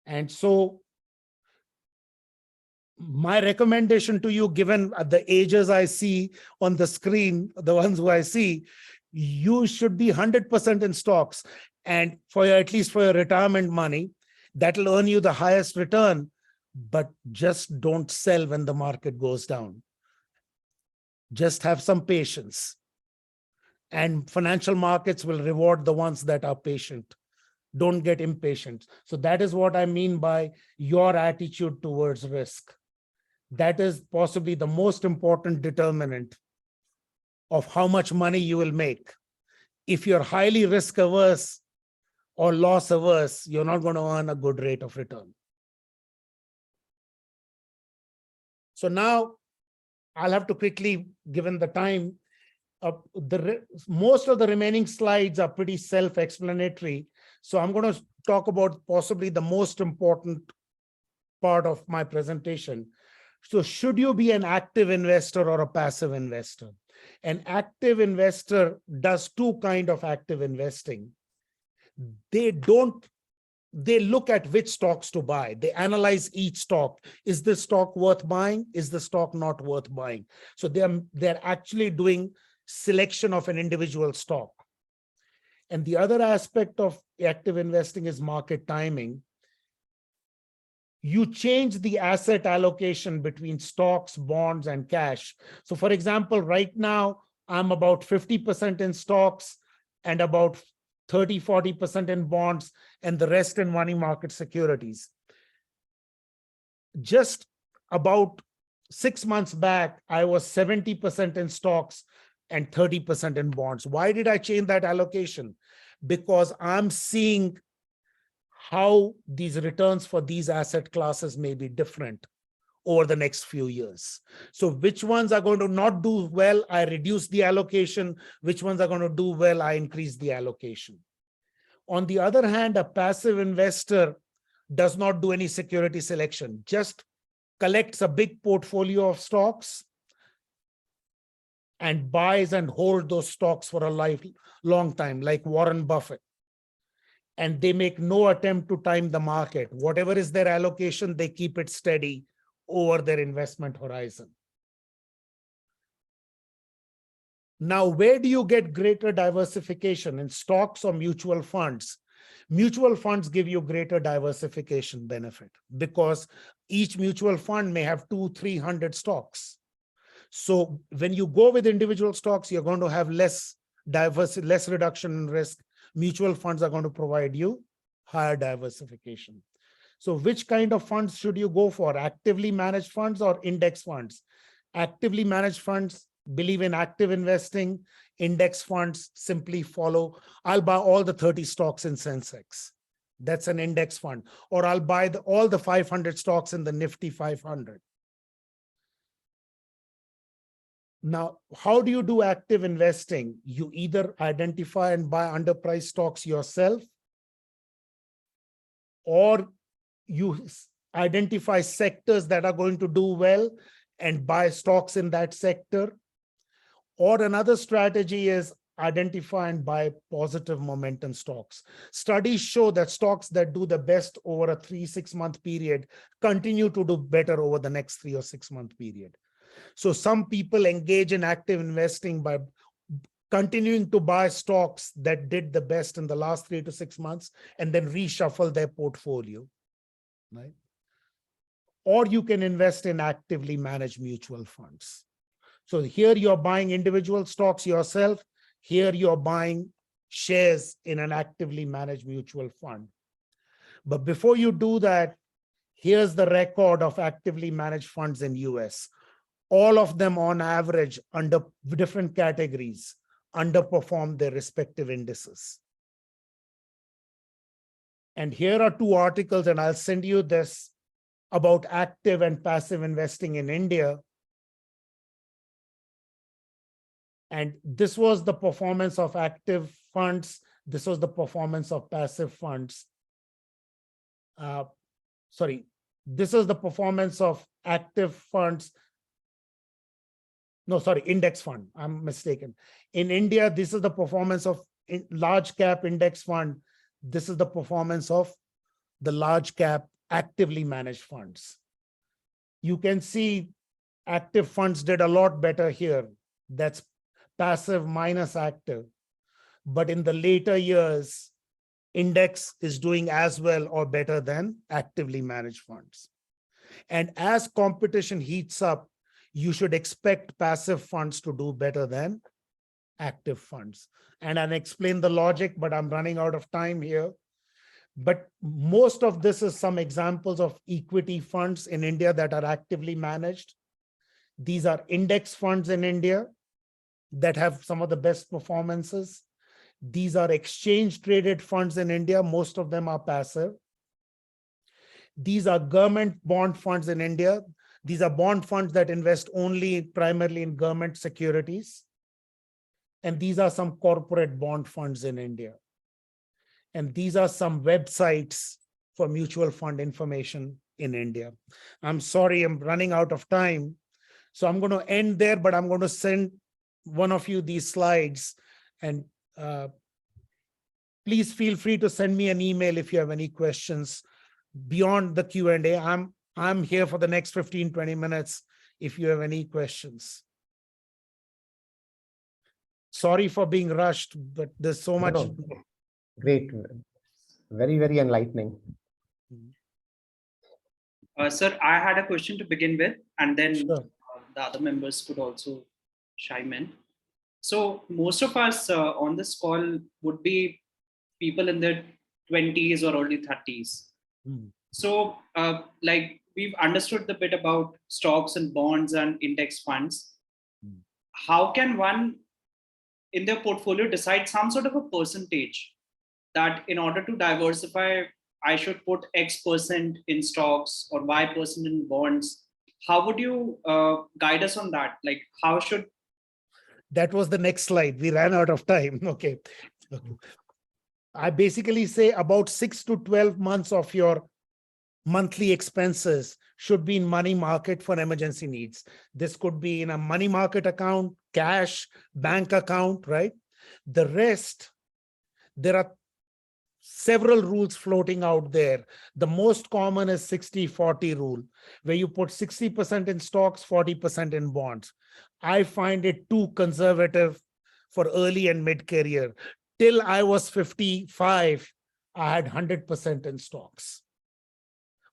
And so my recommendation to you, given the ages I see on the screen, the ones who I see, you should be 100% in stocks. And for your, at least for your retirement money, that'll earn you the highest return, but just don't sell when the market goes down. Just have some patience. And financial markets will reward the ones that are patient. Don't get impatient. So that is what I mean by your attitude towards risk. That is possibly the most important determinant of how much money you will make. If you're highly risk averse or loss averse, you're not going to earn a good rate of return. So now I'll have to quickly, given the time, most of the remaining slides are pretty self-explanatory. So I'm going to talk about possibly the most important part of my presentation. So should you be an active investor or a passive investor? An active investor does two kinds of active investing. They look at which stocks to buy. They analyze each stock. Is this stock worth buying? Is the stock not worth buying? So they're actually doing selection of an individual stock. And the other aspect of active investing is market timing. You change the asset allocation between stocks, bonds, and cash. So for example, right now, I'm about 50% in stocks and about 30-40% in bonds, and the rest in money market securities. Just about 6 months back, I was 70% in stocks and 30% in bonds. Why did I change that allocation? Because I'm seeing how these returns for these asset classes may be different over the next few years. So which ones are going to not do well, I reduce the allocation. Which ones are going to do well, I increase the allocation. On the other hand, a passive investor does not do any security selection, just collects a big portfolio of stocks and buys and hold those stocks for a long time, like Warren Buffett. And they make no attempt to time the market. Whatever is their allocation, they keep it steady over their investment horizon. Now, where do you get greater diversification, in stocks or mutual funds? Mutual funds give you greater diversification benefit because each mutual fund may have 200-300 stocks. So when you go with individual stocks, you're going to have less reduction in risk. Mutual funds are going to provide you higher diversification. So which kind of funds should you go for? Actively managed funds or index funds? Actively managed funds believe in active investing. Index funds simply follow. I'll buy all the 30 stocks in Sensex. That's an index fund. Or I'll buy all the 500 stocks in the Nifty 500. Now, how do you do active investing? You either identify and buy underpriced stocks yourself, or you identify sectors that are going to do well and buy stocks in that sector. Or another strategy is identify and buy positive momentum stocks. Studies show that stocks that do the best over a 3-6 month period continue to do better over the next 3 or 6 month period. So some people engage in active investing by continuing to buy stocks that did the best in the last 3 to 6 months and then reshuffle their portfolio, right? Or you can invest in actively managed mutual funds. So here you're buying individual stocks yourself. Here you're buying shares in an actively managed mutual fund. But before you do that, here's the record of actively managed funds in US. All of them on average under different categories underperform their respective indices. And here are 2 articles, and I'll send you this, about active and passive investing in India. And this was the performance of active funds. This was the performance of passive funds. This is the performance of active funds. No, sorry, index fund. I'm mistaken. In India, this is the performance of large cap index fund. This is the performance of the large cap actively managed funds. You can see active funds did a lot better here. That's passive minus active. But in the later years, index is doing as well or better than actively managed funds. And as competition heats up, you should expect passive funds to do better than active funds. And I'll explain the logic, but I'm running out of time here. But most of this is some examples of equity funds in India that are actively managed. These are index funds in India that have some of the best performances. These are exchange traded funds in India. Most of them are passive. These are government bond funds in India. These are bond funds that invest only primarily in government securities. And these are some corporate bond funds in India. And these are some websites for mutual fund information in India. I'm sorry, I'm running out of time. So I'm going to end there, but I'm going to send one of you these slides. And please feel free to send me an email if you have any questions beyond the Q&A. I'm here for the next 15, 20 minutes if you have any questions. Sorry for being rushed, but there's so much. No. Great. Very, very enlightening. Sir, I had a question to begin with, and then Sure. The other members could also chime in. So most of us on this call would be people in their 20s or early 30s. So like we've understood the bit about stocks and bonds and index funds. How can one in their portfolio decide some sort of a percentage that in order to diversify, I should put X% in stocks or Y% in bonds? How would you guide us on that? Like how should... That was the next slide. We ran out of time. Okay. I basically say about 6 to 12 months of your monthly expenses should be in money market for emergency needs. This could be in a money market account, cash, bank account, right? The rest, there are several rules floating out there. The most common is 60-40 rule, where you put 60% in stocks, 40% in bonds. I find it too conservative for early and mid-career. Till I was 55, I had 100% in stocks.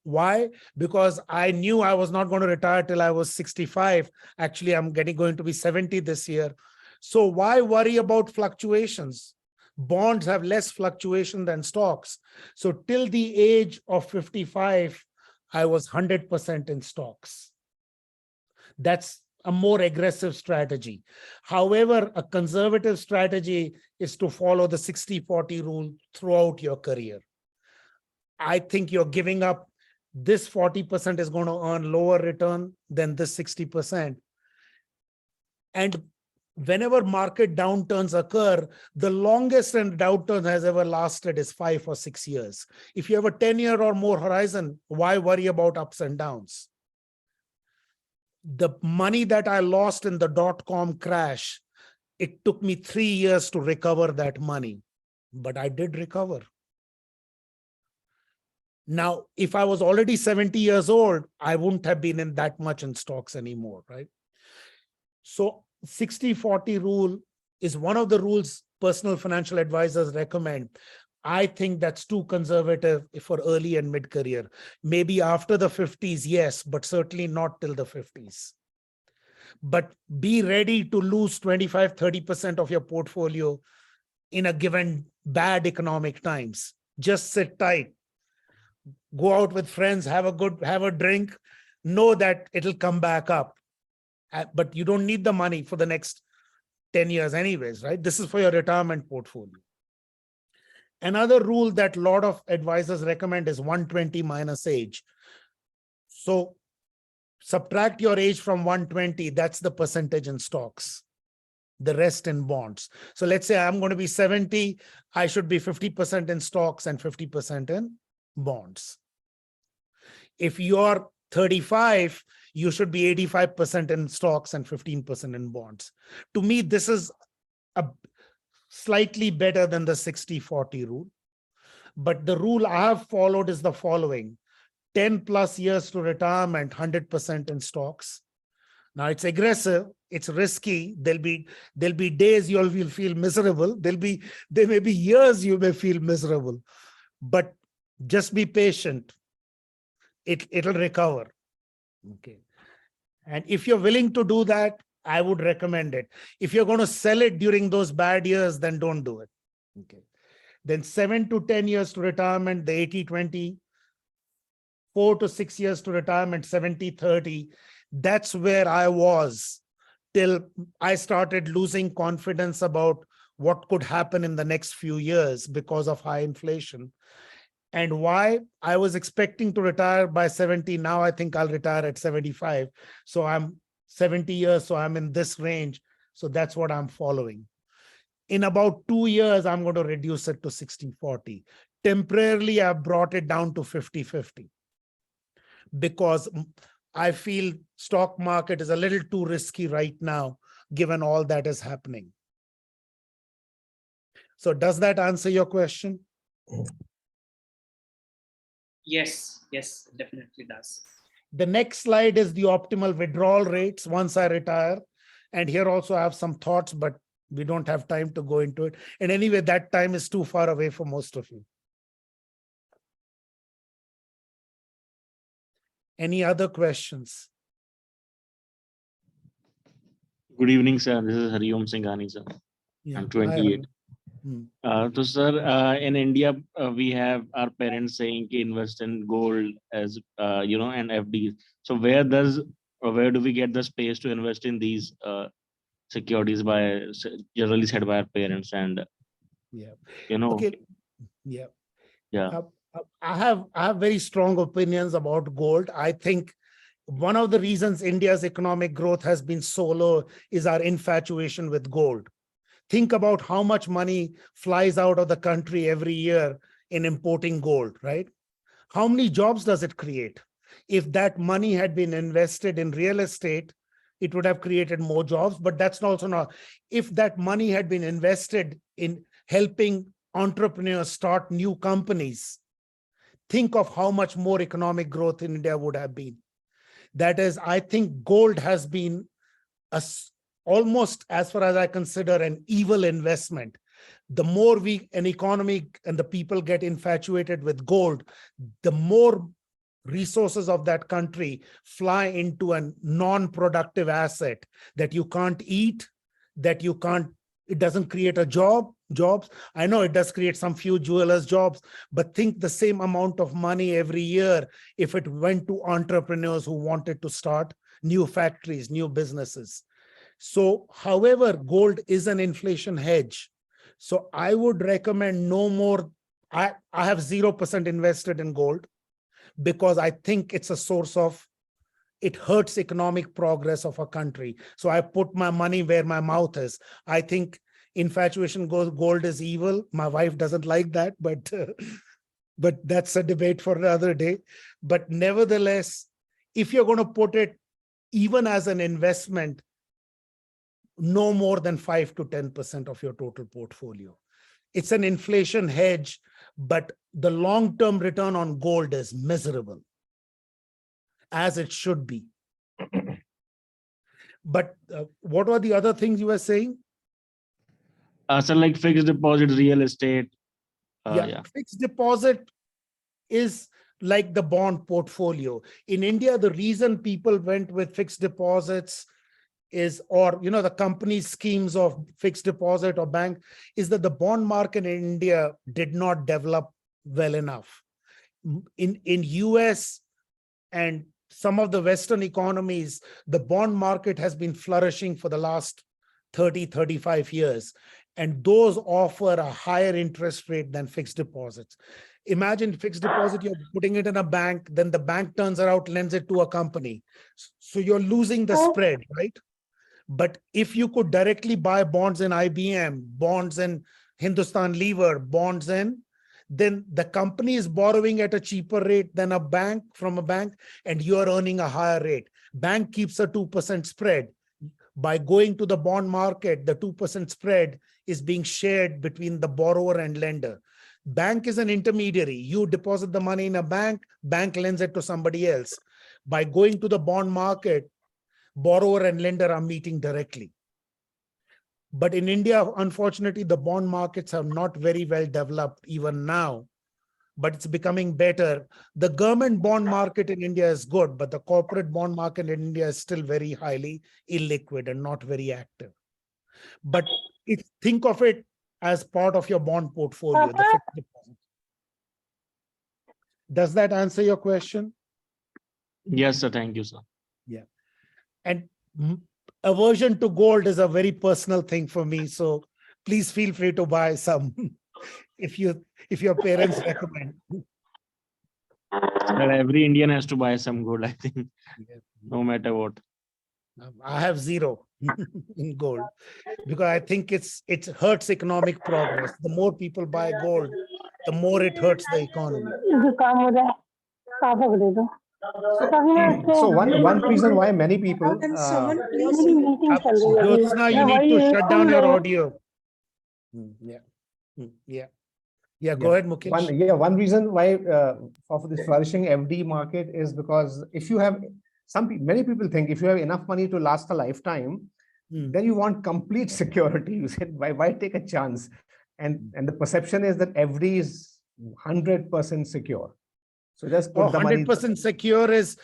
Why? Because I knew I was not going to retire till I was 65. Actually, I'm going to be 70 this year. So why worry about fluctuations? Bonds have less fluctuation than stocks. So till the age of 55, I was 100% in stocks. That's a more aggressive strategy. However, a conservative strategy is to follow the 60-40 rule throughout your career. I think you're giving up. This 40% is going to earn lower return than this 60%. And whenever market downturns occur, the longest and downturn has ever lasted is 5 or 6 years. If you have a 10-year or more horizon, why worry about ups and downs? The money that I lost in the dot-com crash, it took me 3 years to recover that money, but I did recover. Now, if I was already 70 years old, I wouldn't have been in that much in stocks anymore, right? So 60-40 rule is one of the rules personal financial advisors recommend. I think that's too conservative for early and mid-career. Maybe after the 50s, yes, but certainly not till the 50s. But be ready to lose 25-30% of your portfolio in a given bad economic times. Just sit tight. Go out with friends, have a drink, know that it'll come back up. But you don't need the money for the next 10 years anyways, right? This is for your retirement portfolio. Another rule that a lot of advisors recommend is 120 minus age. So subtract your age from 120, that's the percentage in stocks, the rest in bonds. So let's say I'm going to be 70, I should be 50% in stocks and 50% in bonds. If you're 35, you should be 85% in stocks and 15% in bonds. To me, this is a slightly better than the 60-40 rule. But the rule I have followed is the following: 10 plus years to retirement, 100% in stocks. Now it's aggressive, it's risky. There'll be days you'll feel miserable. There may be years you may feel miserable, but just be patient. It'll recover. Okay. And if you're willing to do that, I would recommend it. If you're going to sell it during those bad years, then don't do it. Okay. Then 7 to 10 years to retirement, the 80-20, 4 to 6 years to retirement, 70-30. That's where I was till I started losing confidence about what could happen in the next few years because of high inflation. And why? I was expecting to retire by 70. Now I think I'll retire at 75. So I'm 70 years, so I'm in this range. So that's what I'm following. In about 2 years, I'm going to reduce it to 60-40. Temporarily, I've brought it down to 50-50 because I feel stock market is a little too risky right now, given all that is happening. So does that answer your question? Yes, definitely does. The next slide is the optimal withdrawal rates once I retire. And here also I have some thoughts, but we don't have time to go into it. And anyway, that time is too far away for most of you. Any other questions? Good evening, sir. This is Hariom Singhani, sir. Yeah. I'm 28. So, sir, in India, we have our parents saying invest in gold as and FDs. So, where do we get the space to invest in these securities generally said by our parents? And Okay. Yeah. I have very strong opinions about gold. I think one of the reasons India's economic growth has been so low is our infatuation with gold. Think about how much money flies out of the country every year in importing gold, right? How many jobs does it create? If that money had been invested in real estate, it would have created more jobs, but that's also not. If that money had been invested in helping entrepreneurs start new companies, think of how much more economic growth in India would have been. That is, I think gold has been almost, as far as I consider, an evil investment. The more an economy and the people get infatuated with gold, the more resources of that country fly into a non-productive asset that you can't eat, it doesn't create jobs. I know it does create some few jewelers jobs, but think the same amount of money every year if it went to entrepreneurs who wanted to start new factories, new businesses. So, however, gold is an inflation hedge. So I would recommend no more. I have 0% invested in gold because I think it's a source of it hurts economic progress of a country. So I put my money where my mouth is. I think infatuation gold is evil. My wife doesn't like that, but that's a debate for another day. But nevertheless, if you're going to put it even as an investment, no more than 5 to 10% of your total portfolio. It's an inflation hedge, but the long-term return on gold is miserable, as it should be. But what were the other things you were saying? So like fixed deposit, real estate. Yeah. Fixed deposit is like the bond portfolio. In India, the reason people went with fixed deposits is, or the company schemes of fixed deposit or bank, is that the bond market in India did not develop well enough. In US and some of the Western economies, the bond market has been flourishing for the last 30, 35 years. And those offer a higher interest rate than fixed deposits. Imagine fixed deposit, you're putting it in a bank, then the bank turns around, lends it to a company. So you're losing the spread, right? But if you could directly buy bonds in IBM, bonds in Hindustan Lever, bonds in, then the company is borrowing at a cheaper rate than a bank from a bank, and you're earning a higher rate. Bank keeps a 2% spread. By going to the bond market, the 2% spread is being shared between the borrower and lender. Bank is an intermediary. You deposit the money in a bank, bank lends it to somebody else. By going to the bond market, borrower and lender are meeting directly. But in India, unfortunately, the bond markets are not very well developed even now, but it's becoming better. The government bond market in India is good, but the corporate bond market in India is still very highly illiquid and not very active. But think of it as part of your bond portfolio, the fixed deposit. Does that answer your question? Yes, sir. Thank you, sir. Yeah. And aversion to gold is a very personal thing for me. So please feel free to buy some if your parents recommend. Well, every Indian has to buy some gold, I think, no matter what. I have zero in gold because I think it hurts economic progress. The more people buy gold, the more it hurts the economy. So one reason why many people Can someone please? Jyotsna, you need to shut down your audio. Yeah. Go ahead, Mukesh. One reason why for this flourishing FD market is because if you have many people think if you have enough money to last a lifetime, then you want complete security. You said, why take a chance? And the perception is that FD is 100% secure. So just put the money. 100% secure is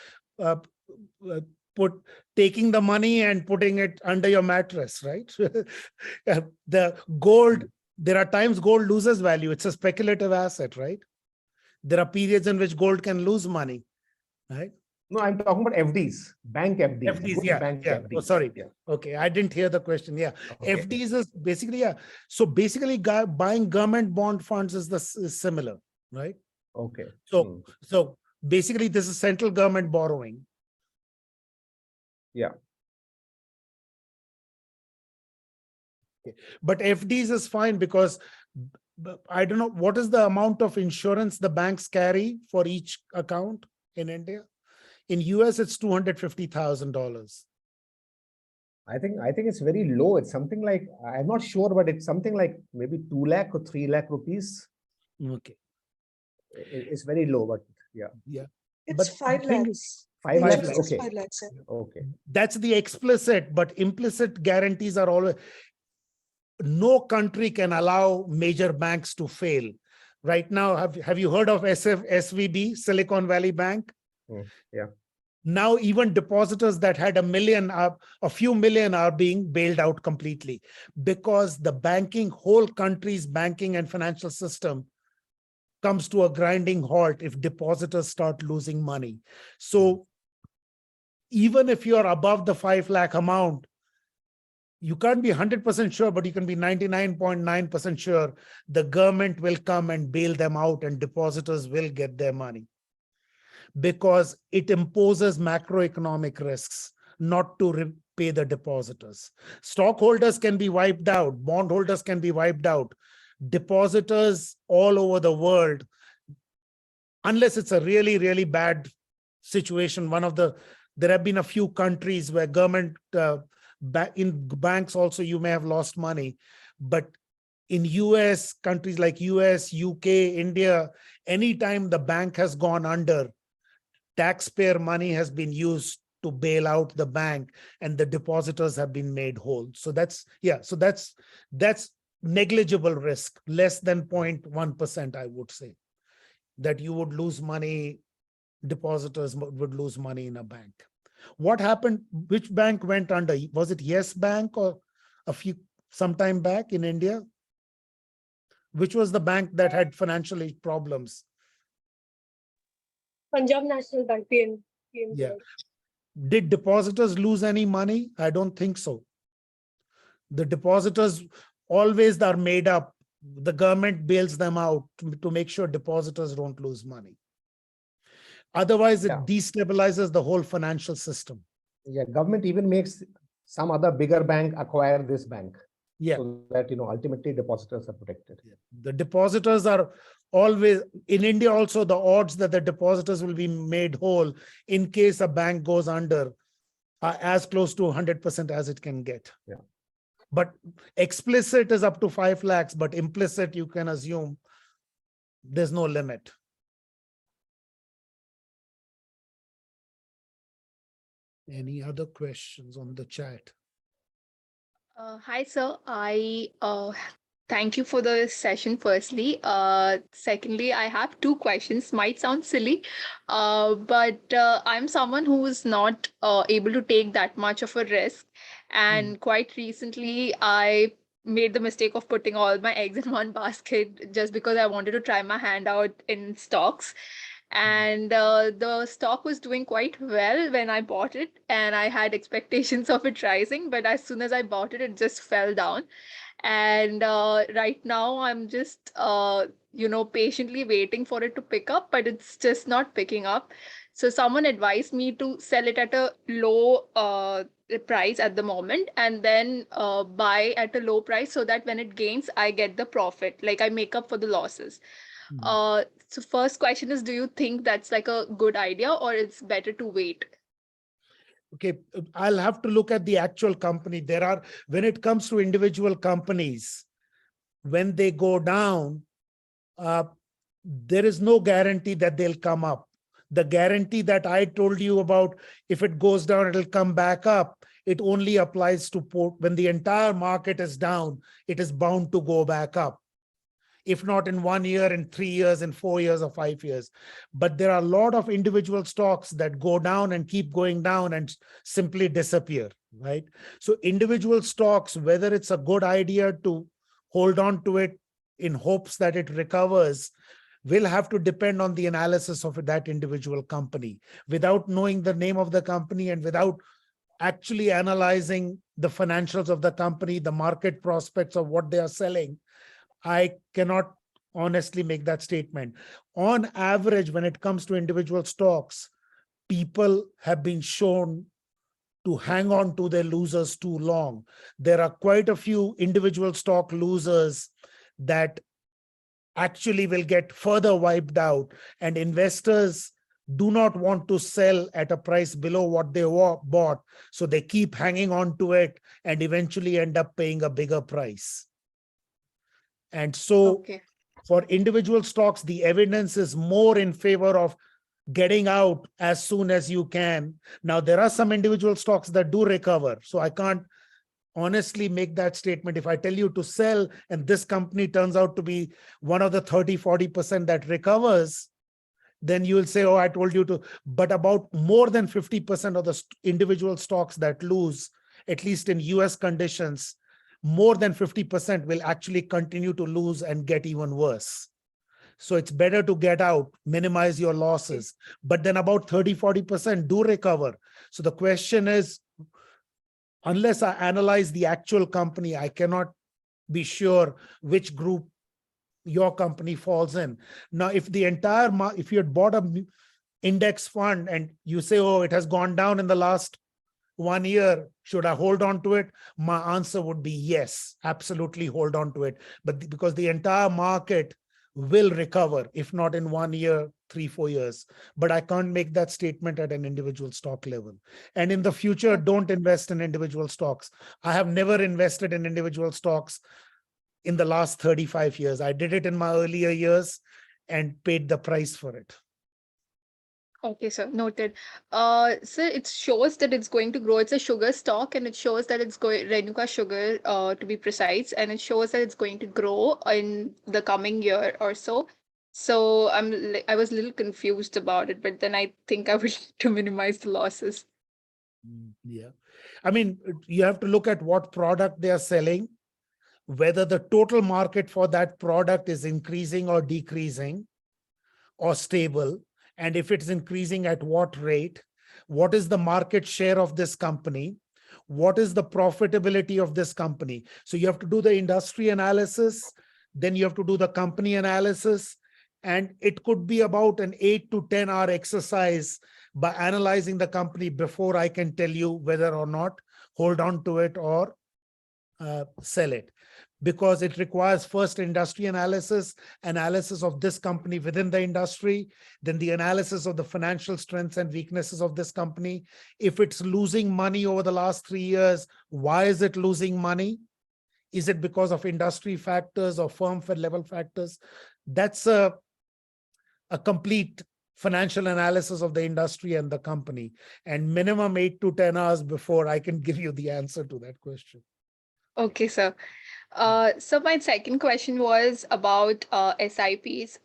taking the money and putting it under your mattress, right? The gold, there are times gold loses value. It's a speculative asset, right? There are periods in which gold can lose money, right? No, I'm talking about FDs, bank FDs. FDs, yeah. FDs. Oh, sorry. Yeah. Okay, I didn't hear the question. Yeah, okay. FDs is basically, yeah. So basically, buying government bond funds is similar, right? Okay. So basically, this is central government borrowing. Yeah. Okay. But FDs is fine because I don't know what is the amount of insurance the banks carry for each account in India. In US, it's $250,000. I think it's very low. It's something like, I'm not sure, but it's something like maybe 2 lakh or 3 lakh rupees. Okay. It's very low, but yeah. Yeah. It's 5 lakhs. 5 lakhs. Okay. 5 lakhs. Okay. That's the explicit, but implicit guarantees are always. No country can allow major banks to fail. Right now, have you heard of SVB, Silicon Valley Bank? Yeah. Now, even depositors that had a few million are being bailed out completely because the whole country's banking and financial system comes to a grinding halt if depositors start losing money. So even if you're above the 5 lakh amount, you can't be 100% sure, but you can be 99.9% sure the government will come and bail them out and depositors will get their money. because it imposes macroeconomic risks not to repay the depositors. Stockholders can be wiped out, bondholders can be wiped out, depositors all over the world, unless it's a really, really bad situation. There have been a few countries where government, in banks also, you may have lost money, but in US, countries like US, UK, India, anytime the bank has gone under, taxpayer money has been used to bail out the bank and the depositors have been made whole. So that's negligible risk, less than 0.1%, I would say, that you would lose money, depositors would lose money in a bank. What happened? Which bank went under? Was it Yes Bank or some time back in India? Which was the bank that had financial problems? Punjab National Bank, PNB. Yeah. Did depositors lose any money? I don't think so. The depositors always are made up. The government bails them out to make sure depositors don't lose money. Otherwise, it destabilizes the whole financial system. Yeah, government even makes some other bigger bank acquire this bank. Yeah. So that, ultimately depositors are protected. Yeah. The depositors are always, in India also, the odds that the depositors will be made whole in case a bank goes under are as close to 100% as it can get. Yeah. But explicit is up to 5 lakhs, but implicit, you can assume there's no limit. Any other questions on the chat? Hi, sir. I thank you for the session, firstly. Secondly, I have 2 questions. Might sound silly, but I'm someone who is not able to take that much of a risk. And quite recently, I made the mistake of putting all my eggs in one basket just because I wanted to try my hand out in stocks. And the stock was doing quite well when I bought it, and I had expectations of it rising, but as soon as I bought it, it just fell down. And right now I'm just patiently waiting for it to pick up, but it's just not picking up. So someone advised me to sell it at a low price at the moment, and then buy at a low price so that when it gains, I get the profit, like I make up for the losses. So first question is, do you think that's like a good idea, or it's better to wait? Okay, I'll have to look at the actual company. When it comes to individual companies, when they go down, there is no guarantee that they'll come up. The guarantee that I told you about, if it goes down, it'll come back up, it only applies to when the entire market is down, it is bound to go back up. If not in 1 year, in 3 years, in 4 years, or 5 years. But there are a lot of individual stocks that go down and keep going down and simply disappear, right? So individual stocks, whether it's a good idea to hold on to it in hopes that it recovers, will have to depend on the analysis of that individual company. Without knowing the name of the company and without actually analyzing the financials of the company, the market prospects of what they are selling, I cannot honestly make that statement. On average, when it comes to individual stocks, people have been shown to hang on to their losers too long. There are quite a few individual stock losers that actually will get further wiped out, and investors do not want to sell at a price below what they bought. So they keep hanging on to it and eventually end up paying a bigger price. And so for individual stocks, the evidence is more in favor of getting out as soon as you can. Now, there are some individual stocks that do recover. So I can't honestly make that statement. If I tell you to sell and this company turns out to be one of the 30-40% that recovers, then you will say, oh, I told you to. But about more than 50% of the individual stocks that lose, at least in US conditions, more than 50% will actually continue to lose and get even worse. So it's better to get out, minimize your losses. But then about 30-40% do recover. So the question is, unless I analyze the actual company, I cannot be sure which group your company falls in. Now, if the entire, if you had bought index fund and you say, oh, it has gone down in the last 1 year, should I hold on to it? My answer would be yes, absolutely hold on to it. But because the entire market will recover, if not in 1 year, 3-4 years. But I can't make that statement at an individual stock level. And in the future, don't invest in individual stocks. I have never invested in individual stocks in the last 35 years. I did it in my earlier years and paid the price for it. Okay, sir, noted. Sir, it shows that it's going to grow. It's a sugar stock, and it shows that it's going Renuka sugar, to be precise, and it shows that it's going to grow in the coming year or so. So I was a little confused about it, but then I think I would like to minimize the losses. Yeah, I mean, you have to look at what product they are selling, whether the total market for that product is increasing or decreasing or stable. And if it's increasing, at what rate? What is the market share of this company? What is the profitability of this company? So you have to do the industry analysis, then you have to do the company analysis, and it could be about an 8 to 10 hour exercise by analyzing the company before I can tell you whether or not hold on to it or sell it. Because it requires first industry analysis of this company within the industry, then the analysis of the financial strengths and weaknesses of this company. If it's losing money over the last 3 years, why is it losing money? Is it because of industry factors or firm level factors? That's a complete financial analysis of the industry and the company, and minimum 8 to 10 hours before I can give you the answer to that question. Okay, sir. So my second question was about SIPs.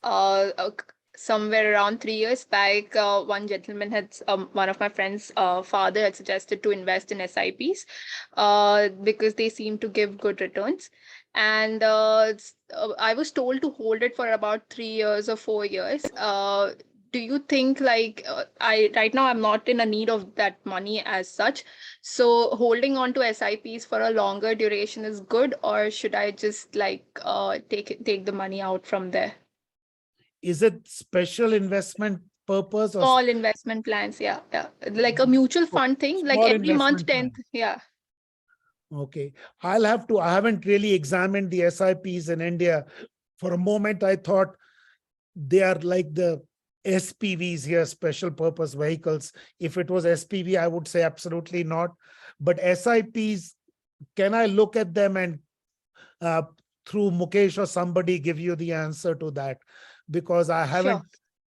Somewhere around 3 years back, one gentleman one of my friend's father had suggested to invest in SIPs because they seem to give good returns. And I was told to hold it for about 3 years or 4 years. Do you think right now I'm not in a need of that money as such, so holding on to SIPs for a longer duration is good, or should I just take the money out from there? Is it special investment purpose or All investment plans? Yeah, like a mutual fund thing, like small every month, investment 10th. Yeah. Okay, I haven't really examined the SIPs in India. For a moment, I thought they are like the SPVs here, special purpose vehicles. If it was SPV, I would say absolutely not. But SIPs, can I look at them and through Mukesh or somebody give you the answer to that? Because I haven't.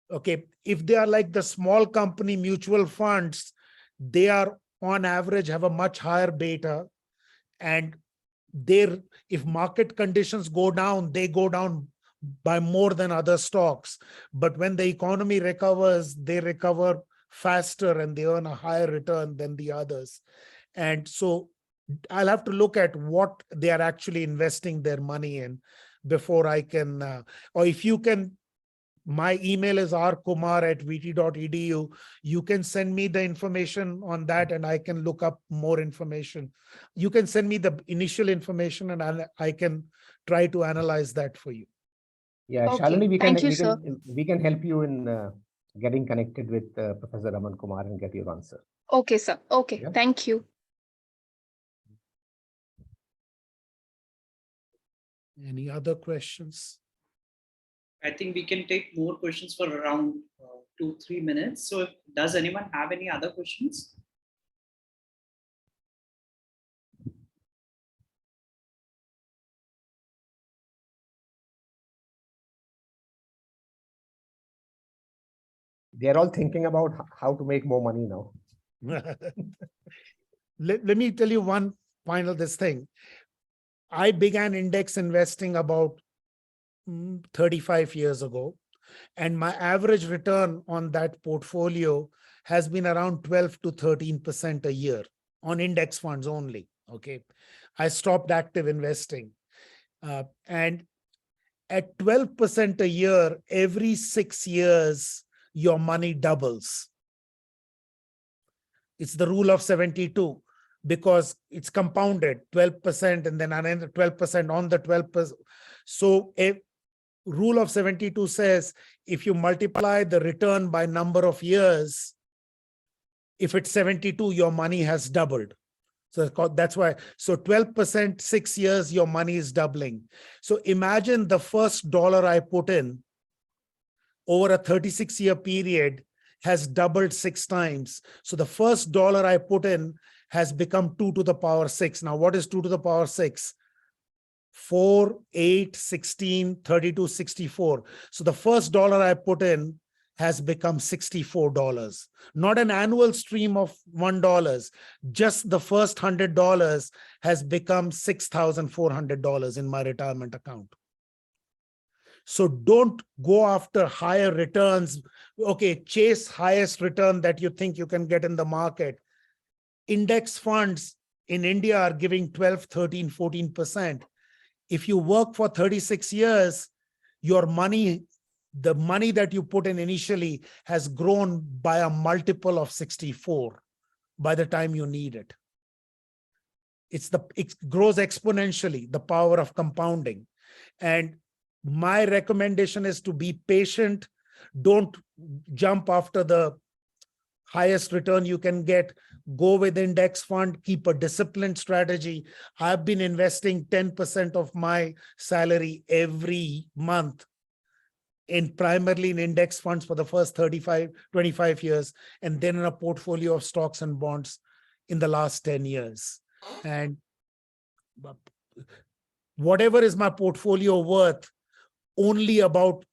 Sure. Okay, if they are like the small company mutual funds, they are on average have a much higher beta, and if market conditions go down, they go down by more than other stocks. But when the economy recovers, they recover faster and they earn a higher return than the others. And so I'll have to look at what they are actually investing their money in before I can, or if you can, my email is rkumar@vt.edu. You can send me the information on that and I can look up more information. You can send me the initial information and I can try to analyze that for you. Yeah, okay. Shalini, we can help you in getting connected with Professor Raman Kumar and get your answer. Okay, sir. Okay, yeah. Thank you. Any other questions? I think we can take more questions for around 2-3 minutes. So does anyone have any other questions? They're all thinking about how to make more money now. Let me tell you one final thing. I began index investing about 35 years ago, and my average return on that portfolio has been around 12 to 13% a year on index funds only. Okay, I stopped active investing, and at 12% a year, every 6 years, your money doubles. It's the rule of 72 because it's compounded 12% and then another 12% on the 12%. So rule of 72 says, if you multiply the return by number of years, if it's 72, your money has doubled. So that's why, so 12%, 6 years, your money is doubling. So imagine the first dollar I put in over a 36-year period has doubled 6 times. So the first dollar I put in has become 2 to the power 6. Now, what is 2 to the power 6? 4, 8, 16, 32, 64. So the first dollar I put in has become $64. Not an annual stream of $1. Just the first $100 has become $6,400 in my retirement account. So don't go after higher returns. Okay, chase highest return that you think you can get in the market. Index funds in India are giving 12, 13, 14%. If you work for 36 years, your money, the money that you put in initially has grown by a multiple of 64 by the time you need it. It grows exponentially, the power of compounding. And my recommendation is to be patient. Don't jump after the highest return you can get. Go with index fund, keep a disciplined strategy. I've been investing 10% of my salary every month primarily in index funds for the first 25 years, and then in a portfolio of stocks and bonds in the last 10 years. And whatever is my portfolio worth, only about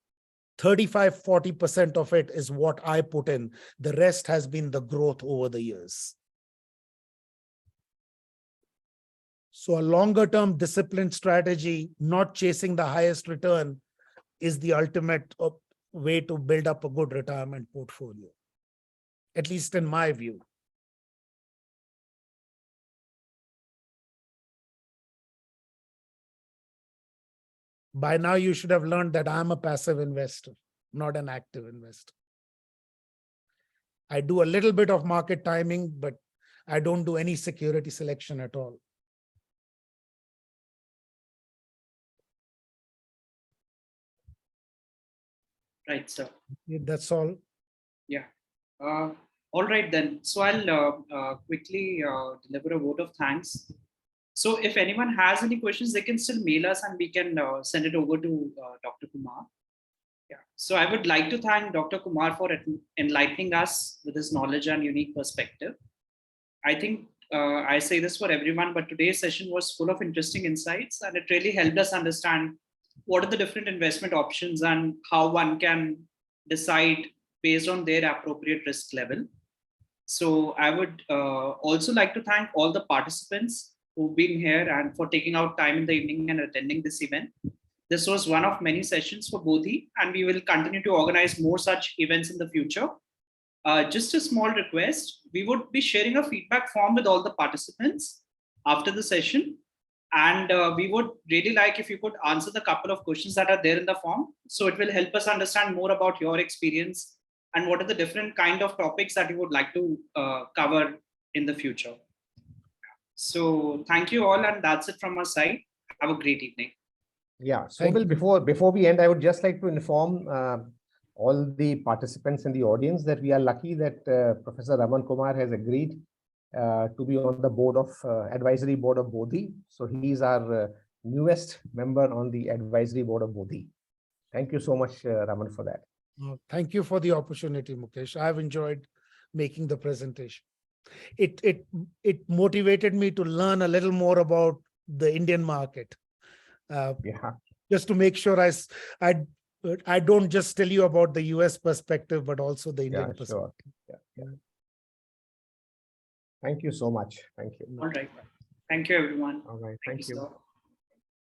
35-40% of it is what I put in. The rest has been the growth over the years. So a longer term disciplined strategy, not chasing the highest return, is the ultimate way to build up a good retirement portfolio, at least in my view. By now, you should have learned that I'm a passive investor, not an active investor. I do a little bit of market timing, but I don't do any security selection at all. Right, sir. That's all. Yeah. All right then. So I'll quickly deliver a vote of thanks. So if anyone has any questions, they can still mail us and we can send it over to Dr. Kumar. Yeah. So I would like to thank Dr. Kumar for enlightening us with his knowledge and unique perspective. I think I say this for everyone, but today's session was full of interesting insights and it really helped us understand what are the different investment options and how one can decide based on their appropriate risk level. So I would also like to thank all the participants who've been here and for taking out time in the evening and attending this event. This was one of many sessions for Bodhi, and we will continue to organize more such events in the future. Just a small request, we would be sharing a feedback form with all the participants after the session. And we would really like if you could answer the couple of questions that are there in the form. So it will help us understand more about your experience and what are the different kind of topics that you would like to cover in the future. So thank you all, and that's it from our side. Have a great evening. Yeah, so before we end, I would just like to inform all the participants in the audience that we are lucky that Professor Raman Kumar has agreed to be on the board of advisory board of Bodhi. So he is our newest member on the advisory board of Bodhi. Thank you so much, Raman, for that. Thank you for the opportunity, Mukesh. I've enjoyed making the presentation. It motivated me to learn a little more about the Indian market. Just to make sure I don't just tell you about the US perspective, but also the Indian perspective. Sure. Yeah. Thank you so much. Thank you. All right. Thank you, everyone. All right. Thank you. Sir.